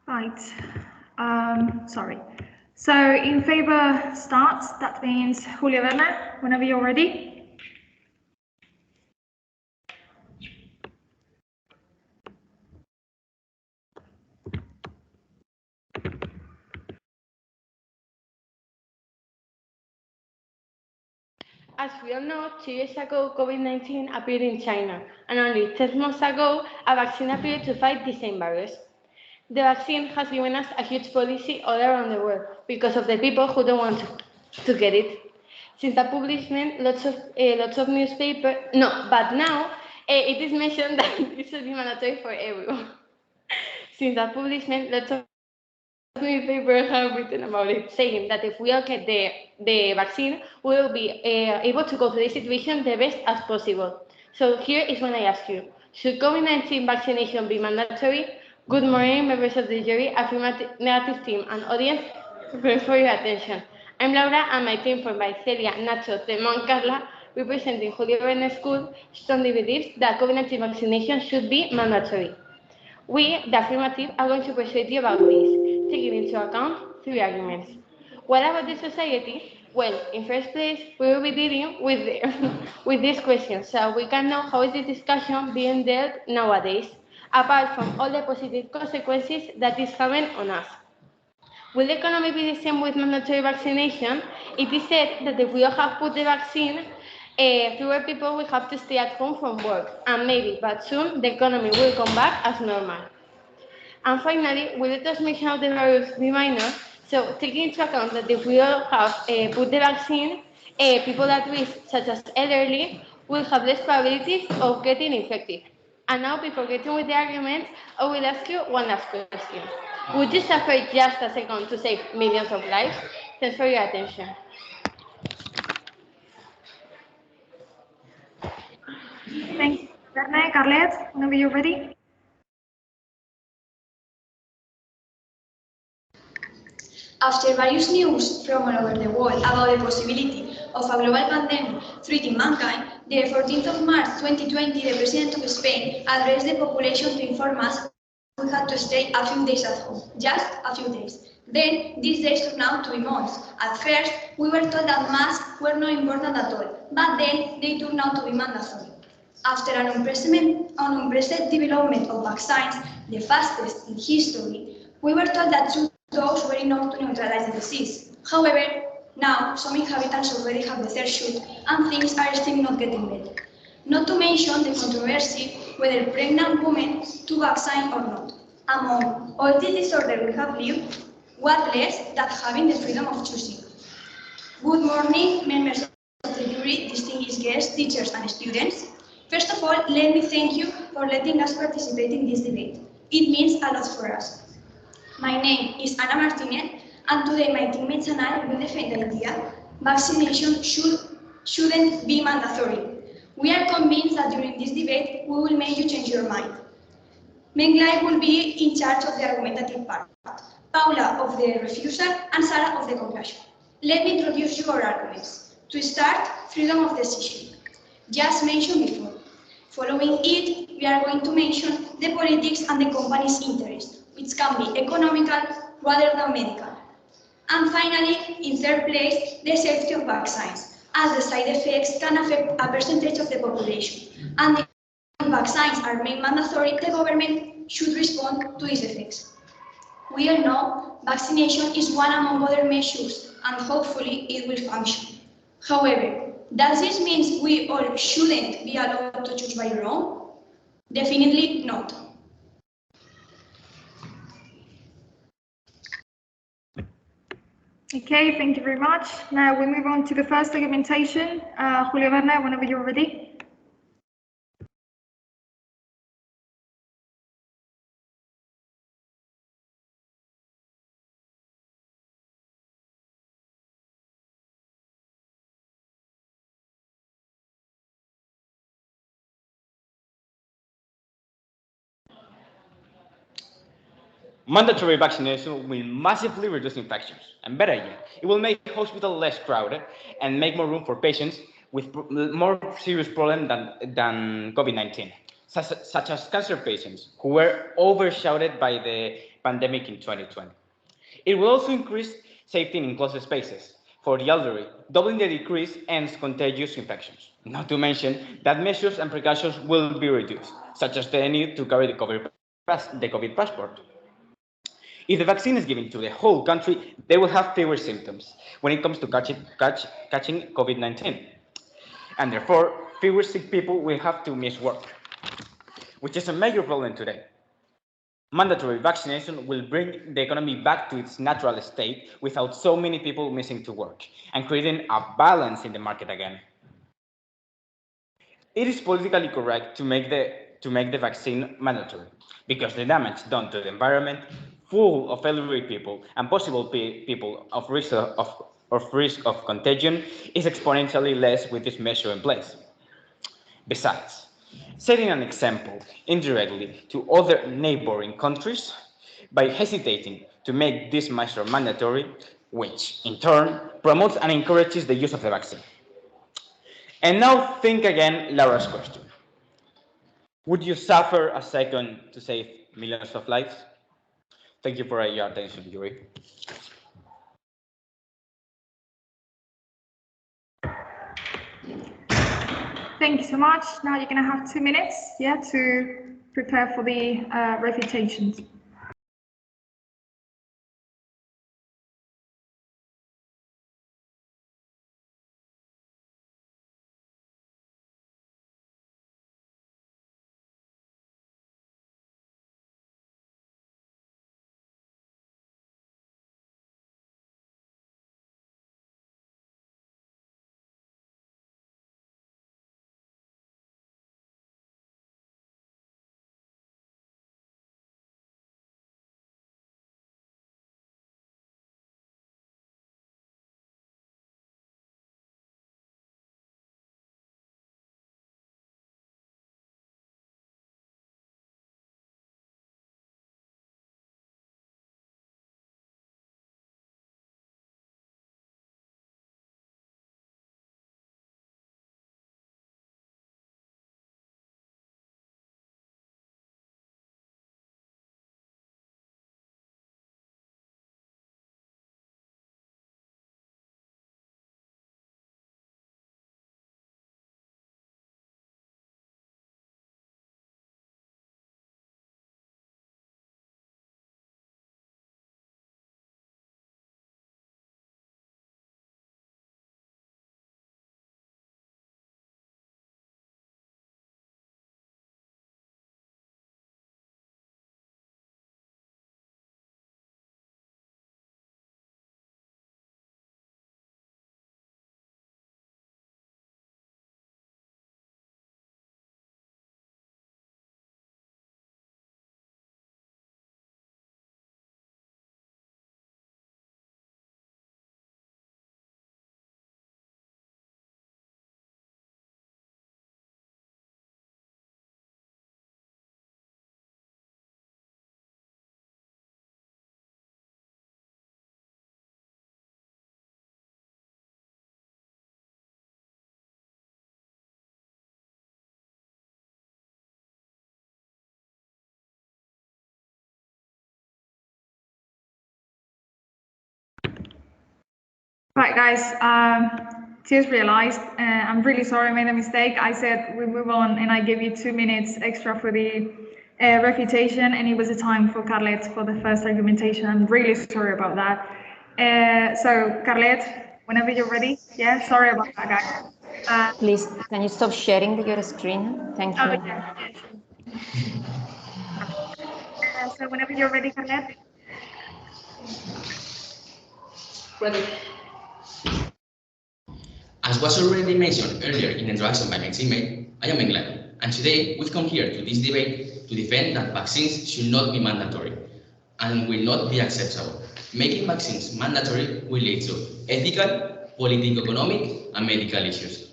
Right. Sorry. So in favor starts, that means Julio Verne, whenever you're ready. As we all know, 2 years ago, COVID-19 appeared in China, and only 10 months ago, a vaccine appeared to fight the same virus. The vaccine has given us a huge policy all around the world because of the people who don't want to get it. Since the publishment, lots of newspapers, no, but now it is mentioned that it should be mandatory for everyone. Since the publishment, lots of newspapers have written about it, saying that if we all get the vaccine, we will be able to go through this situation the best as possible. So here is when I ask you, should COVID-19 vaccination be mandatory? Good morning, members of the jury, affirmative team, and audience. Thanks for your attention. I'm Laura, and my team from by Celia, Nacho, Temo, and Carla, representing Julio Verne School, strongly believes that COVID-19 vaccination should be mandatory. We, the affirmative, are going to persuade you about this, taking into account 3 arguments. What about the society? Well, in first place, we will be dealing with with this question, so we can know how is this discussion being dealt nowadays, apart from all the positive consequences that is having on us. Will the economy be the same with mandatory vaccination? It is said that if we all have put the vaccine, fewer people will have to stay at home from work, and maybe, but soon, the economy will come back as normal. And finally, will the transmission of the virus be minor? So, taking into account that if we all have put the vaccine, people at risk, such as elderly, will have less probabilities of getting infected. And now, before getting with the arguments, I will ask you one last question. Would you suffer just a second to save millions of lives? Thanks for your attention. Thank you, Verne. Carlet, whenever you're ready. After various news from all over the world about the possibility of a global pandemic threatening mankind, the 14th of March 2020, the President of Spain addressed the population to inform us we had to stay a few days at home, just a few days. Then, these days turned out to be months. At first, we were told that masks were not important at all, but then they turned out to be mandatory. After an unprecedented development of vaccines, the fastest in history, we were told that 2 doses were enough to neutralize the disease. However, now some inhabitants already have the 3rd shot, and things are still not getting better. Not to mention the controversy whether pregnant women took vaccine or not. Among all the disorder we have lived, what less than having the freedom of choosing? Good morning, members of the jury, distinguished guests, teachers, and students. First of all, let me thank you for letting us participate in this debate. It means a lot for us. My name is Ana Martinez, and today my teammates and I will defend the idea vaccination shouldn't be mandatory. We are convinced that during this debate, we will make you change your mind. Menglai will be in charge of the argumentative part, Paula of the refusal, and Sarah of the conclusion. Let me introduce you our arguments. To start, freedom of decision. Just mentioned before. Following it, we are going to mention the politics and the company's interests, which can be economical rather than medical. And finally, in third place, the safety of vaccines, as the side effects can affect a percentage of the population. And if vaccines are made mandatory, the government should respond to these effects. We all know vaccination is one among other measures, and hopefully it will function. However, does this mean we all shouldn't be allowed to choose by our own? Definitely not. Okay, thank you very much. Now we move on to the first argumentation. Julio Verne, whenever you're ready. Mandatory vaccination will massively reduce infections, and better yet, it will make hospitals less crowded and make more room for patients with more serious problems than COVID-19, such as cancer patients who were overshadowed by the pandemic in 2020. It will also increase safety in enclosed spaces. For the elderly, doubling the decrease ends contagious infections. Not to mention that measures and precautions will be reduced, such as the need to carry the COVID passport. If the vaccine is given to the whole country, they will have fewer symptoms when it comes to catching COVID-19. And therefore, fewer sick people will have to miss work, which is a major problem today. Mandatory vaccination will bring the economy back to its natural state without so many people missing to work and creating a balance in the market again. It is politically correct to make the vaccine mandatory because the damage done to the environment, full of elderly people and possible people of risk of contagion, is exponentially less with this measure in place. Besides, setting an example indirectly to other neighboring countries by hesitating to make this measure mandatory, which in turn promotes and encourages the use of the vaccine. And now think again Laura's question. Would you suffer a second to save millions of lives? Thank you for your attention, Yuri. Thank you so much. Now you're going to have 2 minutes, to prepare for the refutations. Right, guys, just realized, I'm really sorry I made a mistake. I said we move on and I gave you 2 minutes extra for the refutation, and it was a time for Carlet for the first argumentation. I'm really sorry about that. So, Carlet, whenever you're ready. Yeah, sorry about that, guys. Please, can you stop sharing your screen? Thank you. Yeah, sure. So, whenever you're ready, Carlet. Ready. As was already mentioned earlier in the introduction by my teammate, I am England, and today we've come here to this debate to defend that vaccines should not be mandatory and will not be acceptable. Making vaccines mandatory will lead to ethical, political, economic, and medical issues.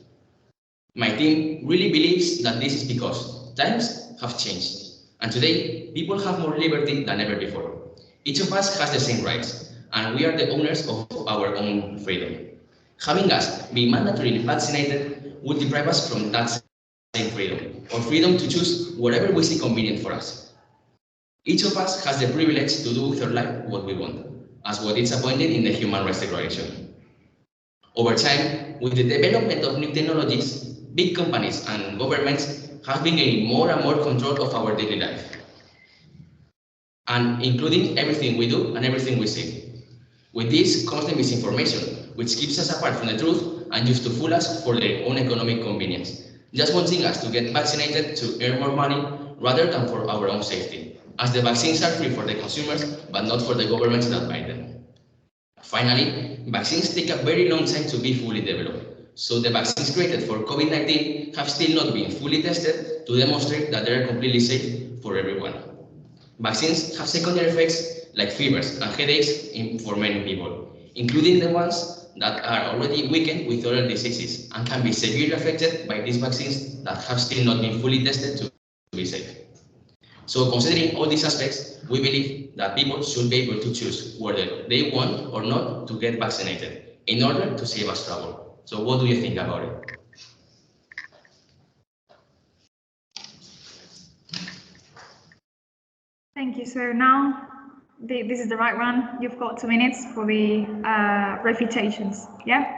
My team really believes that this is because times have changed, and today people have more liberty than ever before. Each of us has the same rights, and we are the owners of our own freedom. Having us be mandatorily vaccinated would deprive us from that same freedom, or freedom to choose whatever we see convenient for us. Each of us has the privilege to do with our life what we want. as what is appointed in the Human Rights Declaration. Over time, with the development of new technologies, big companies and governments have been gaining more and more control of our daily life, and including everything we do and everything we say. With this comes the misinformation, which keeps us apart from the truth and used to fool us for their own economic convenience, just wanting us to get vaccinated to earn more money rather than for our own safety, as the vaccines are free for the consumers, but not for the governments that buy them. Finally, vaccines take a very long time to be fully developed, so the vaccines created for COVID-19 have still not been fully tested to demonstrate that they are completely safe for everyone. Vaccines have secondary effects like fevers and headaches for many people, including the ones that are already weakened with other diseases and can be severely affected by these vaccines that have still not been fully tested to be safe. So considering all these aspects, we believe that people should be able to choose whether they want or not to get vaccinated in order to save us trouble. So what do you think about it? Thank you. So now, this is the right one. You've got 2 minutes for the refutations. Yeah?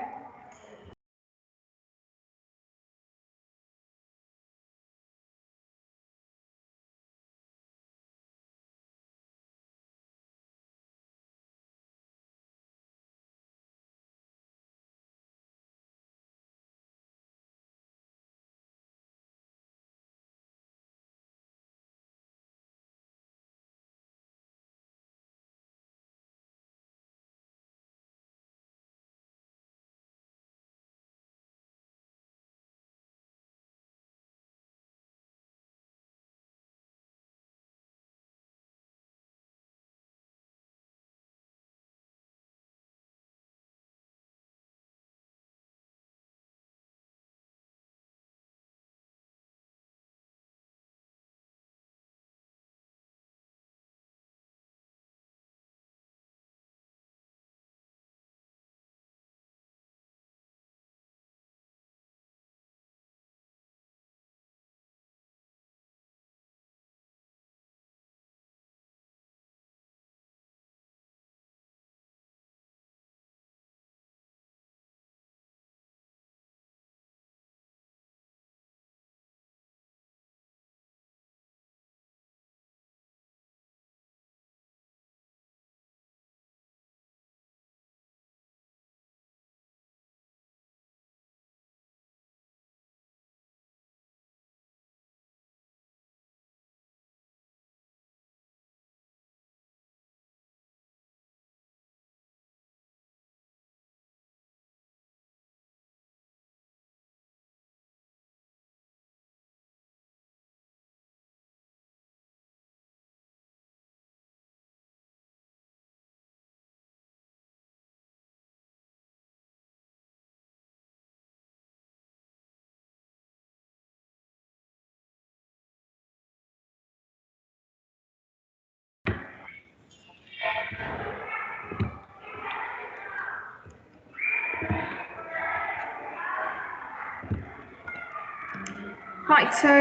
Right, so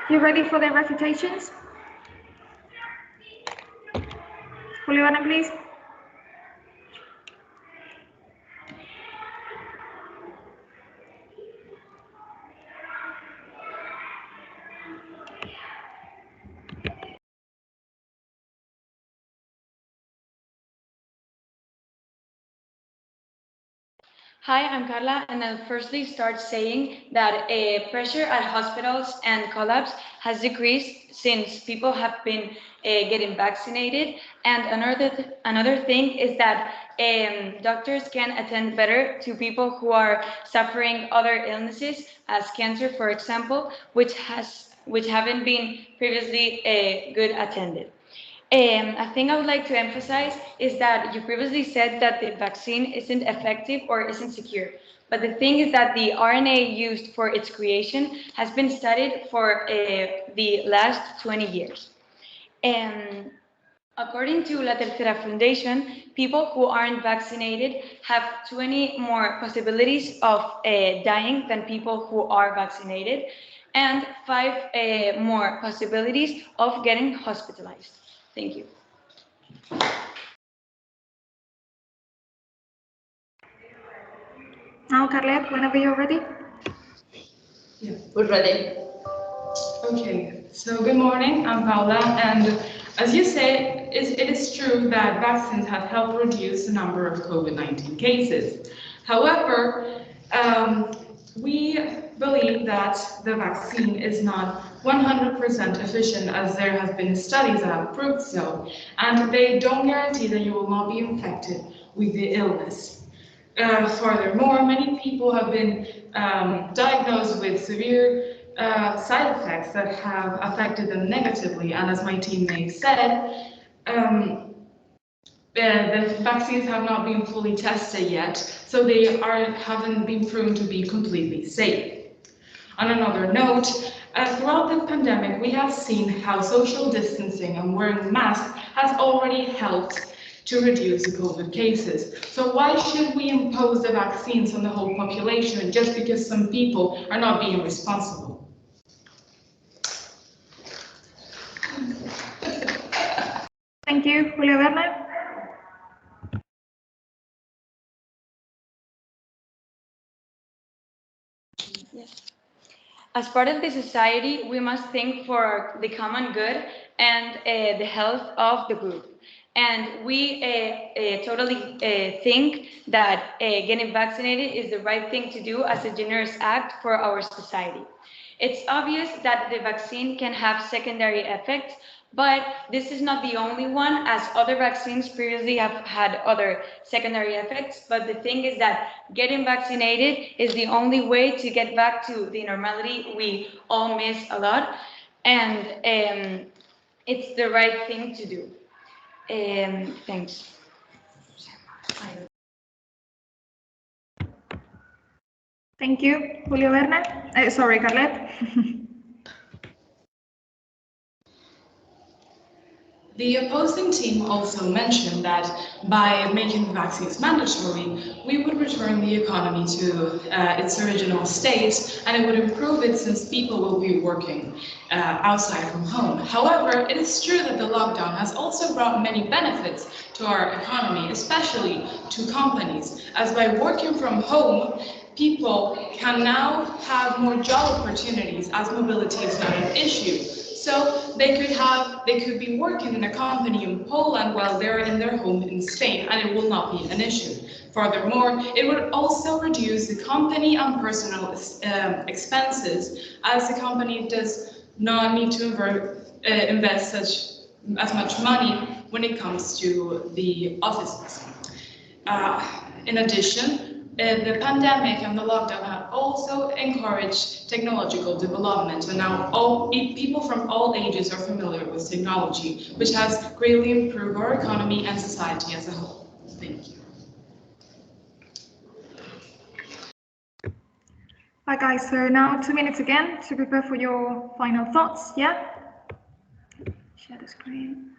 you ready for the refutations? Juliana, please. Hi, I'm Carla, and I'll firstly start saying that pressure at hospitals and collabs has decreased since people have been getting vaccinated. And another thing is that doctors can attend better to people who are suffering other illnesses, as cancer, for example, which haven't been previously good attended. A thing I would like to emphasize is that you previously said that the vaccine isn't effective or isn't secure. But the thing is that the RNA used for its creation has been studied for the last 20 years. According to La Tercera Foundation, people who aren't vaccinated have 20 more possibilities of dying than people who are vaccinated, and 5 more possibilities of getting hospitalized. Thank you. Now, Carlet, whenever you're ready. Yeah. We're ready. Okay, so good morning, I'm Paula, and as you say, it is true that vaccines have helped reduce the number of COVID-19 cases. However, we believe that the vaccine is not 100% efficient, as there have been studies that have proved so, and they don't guarantee that you will not be infected with the illness. Furthermore, many people have been diagnosed with severe side effects that have affected them negatively, and as my teammate said, the vaccines have not been fully tested yet, so they haven't been proven to be completely safe. On another note, throughout the pandemic, we have seen how social distancing and wearing masks has already helped to reduce the COVID cases. So why should we impose the vaccines on the whole population just because some people are not being responsible? Thank you, Julio Verne. Yes. As part of the society, we must think for the common good and the health of the group. And we totally think that getting vaccinated is the right thing to do as a generous act for our society. It's obvious that the vaccine can have secondary effects, but this is not the only one, as other vaccines previously have had other secondary effects. But the thing is that getting vaccinated is the only way to get back to the normality we all miss a lot, and it's the right thing to do. Thanks. Thank you, Julio Verne. Sorry, Carlet. The opposing team also mentioned that by making the vaccines mandatory, we would return the economy to its original state, and it would improve it since people will be working outside from home. However, it is true that the lockdown has also brought many benefits to our economy, especially to companies, as by working from home, people can now have more job opportunities as mobility is not an issue. So they could be working in a company in Poland while they're in their home in Spain, and it will not be an issue. Furthermore, it would also reduce the company and personal expenses, as the company does not need to invest as much money when it comes to the offices. In addition, the pandemic and the lockdown have also encouraged technological development, and now people from all ages are familiar with technology, which has greatly improved our economy and society as a whole. Thank you. Bye guys, so now 2 minutes again to prepare for your final thoughts, yeah? Share the screen.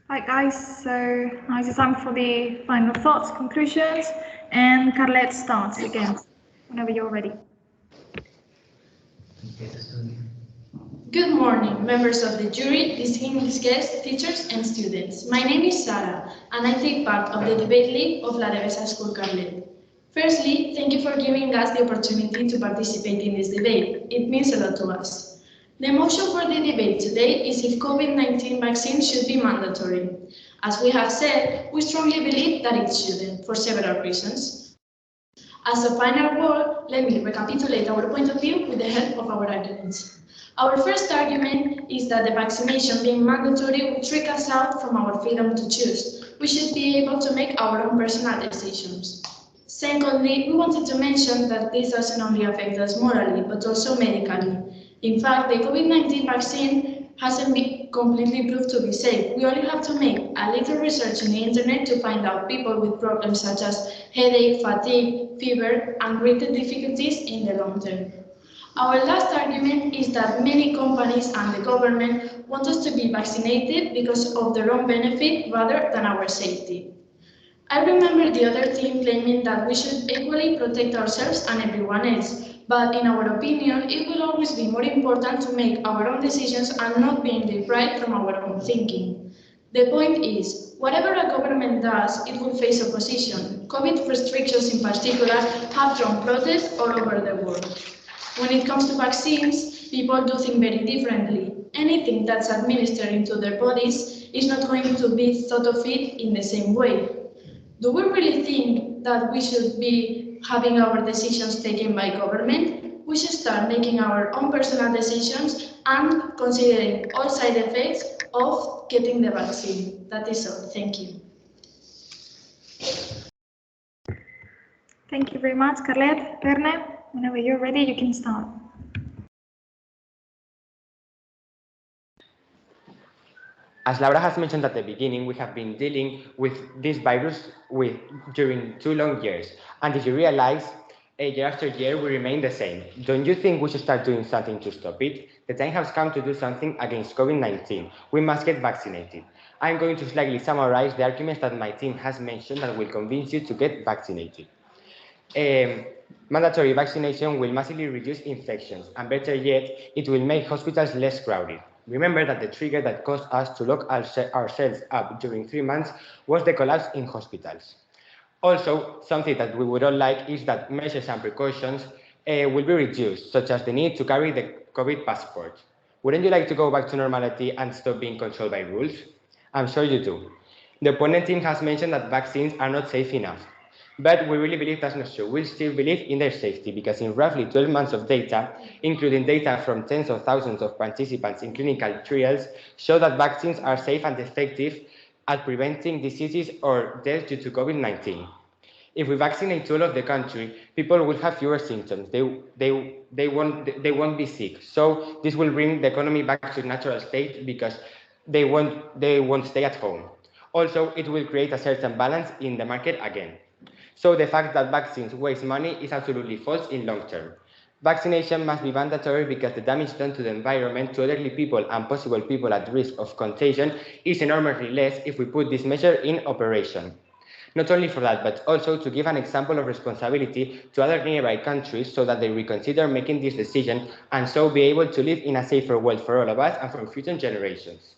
Hi guys, so now it's time for the final thoughts, conclusions, and Carlet starts again, whenever you're ready. Good morning, members of the jury, distinguished guests, teachers, and students. My name is Sara, and I take part of the debate league of La Devesa School Carlet. Firstly, thank you for giving us the opportunity to participate in this debate. It means a lot to us. The motion for the debate today is if COVID-19 vaccines should be mandatory. As we have said, we strongly believe that it shouldn't, for several reasons. As a final word, let me recapitulate our point of view with the help of our arguments. Our first argument is that the vaccination being mandatory would trick us out from our freedom to choose. We should be able to make our own personal decisions. Secondly, we wanted to mention that this doesn't only affect us morally, but also medically. In fact, the COVID-19 vaccine hasn't been completely proved to be safe. We only have to make a little research on the internet to find out people with problems such as headache, fatigue, fever, and greater difficulties in the long term. Our last argument is that many companies and the government want us to be vaccinated because of their own benefit rather than our safety. I remember the other team claiming that we should equally protect ourselves and everyone else, but in our opinion, it will always be more important to make our own decisions and not being deprived from our own thinking. The point is, whatever a government does, it will face opposition. COVID restrictions in particular have drawn protests all over the world. When it comes to vaccines, people do think very differently. Anything that's administered into their bodies is not going to be thought of it in the same way. Do we really think that we should be having our decisions taken by government? We should start making our own personal decisions and considering all side effects of getting the vaccine. That is all. Thank you. Thank you very much, Carlet. Verne, whenever you're ready, you can start. As Laura has mentioned at the beginning, we have been dealing with this virus during 2 long years. And if you realize, year after year, we remain the same. Don't you think we should start doing something to stop it? The time has come to do something against COVID-19. We must get vaccinated. I'm going to slightly summarize the arguments that my team has mentioned that will convince you to get vaccinated. Mandatory vaccination will massively reduce infections, and better yet, it will make hospitals less crowded. Remember that the trigger that caused us to lock ourselves up during 3 months was the collapse in hospitals. Also, something that we would all like is that measures and precautions will be reduced, such as the need to carry the COVID passport. Wouldn't you like to go back to normality and stop being controlled by rules? I'm sure you do. The opponent team has mentioned that vaccines are not safe enough. But we really believe that's not true. We still believe in their safety because in roughly 12 months of data, including data from tens of thousands of participants in clinical trials, show that vaccines are safe and effective at preventing diseases or death due to COVID-19. If we vaccinate all of the country, people will have fewer symptoms. They won't be sick. So this will bring the economy back to its natural state because they won't stay at home. Also, it will create a certain balance in the market again. So the fact that vaccines waste money is absolutely false in long term. Vaccination must be mandatory because the damage done to the environment, to elderly people and possible people at risk of contagion is enormously less if we put this measure in operation. Not only for that, but also to give an example of responsibility to other nearby countries so that they reconsider making this decision and so be able to live in a safer world for all of us and for future generations.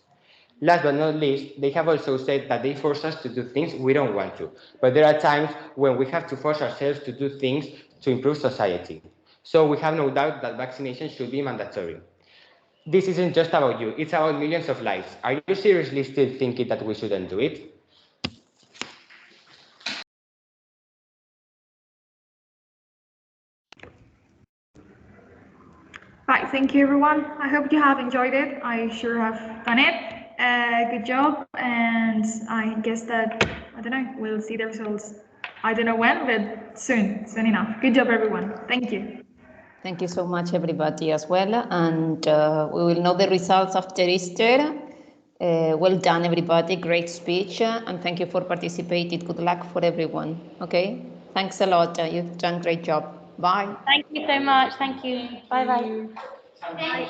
Last but not least, they have also said that they force us to do things we don't want to. But there are times when we have to force ourselves to do things to improve society. So we have no doubt that vaccination should be mandatory. This isn't just about you, it's about millions of lives. Are you seriously still thinking that we shouldn't do it? Right, thank you everyone. I hope you have enjoyed it. I sure have done it. Good job, and I guess that, I don't know, we'll see the results. I don't know when, but soon enough. Good job everyone. Thank you. Thank you so much, everybody, as well. And we will know the results after Easter. Well done, everybody. Great speech. And thank you for participating. Good luck for everyone. Okay? Thanks a lot. You've done a great job. Bye. Thank you so much. Thank you. Bye-bye. Bye-bye.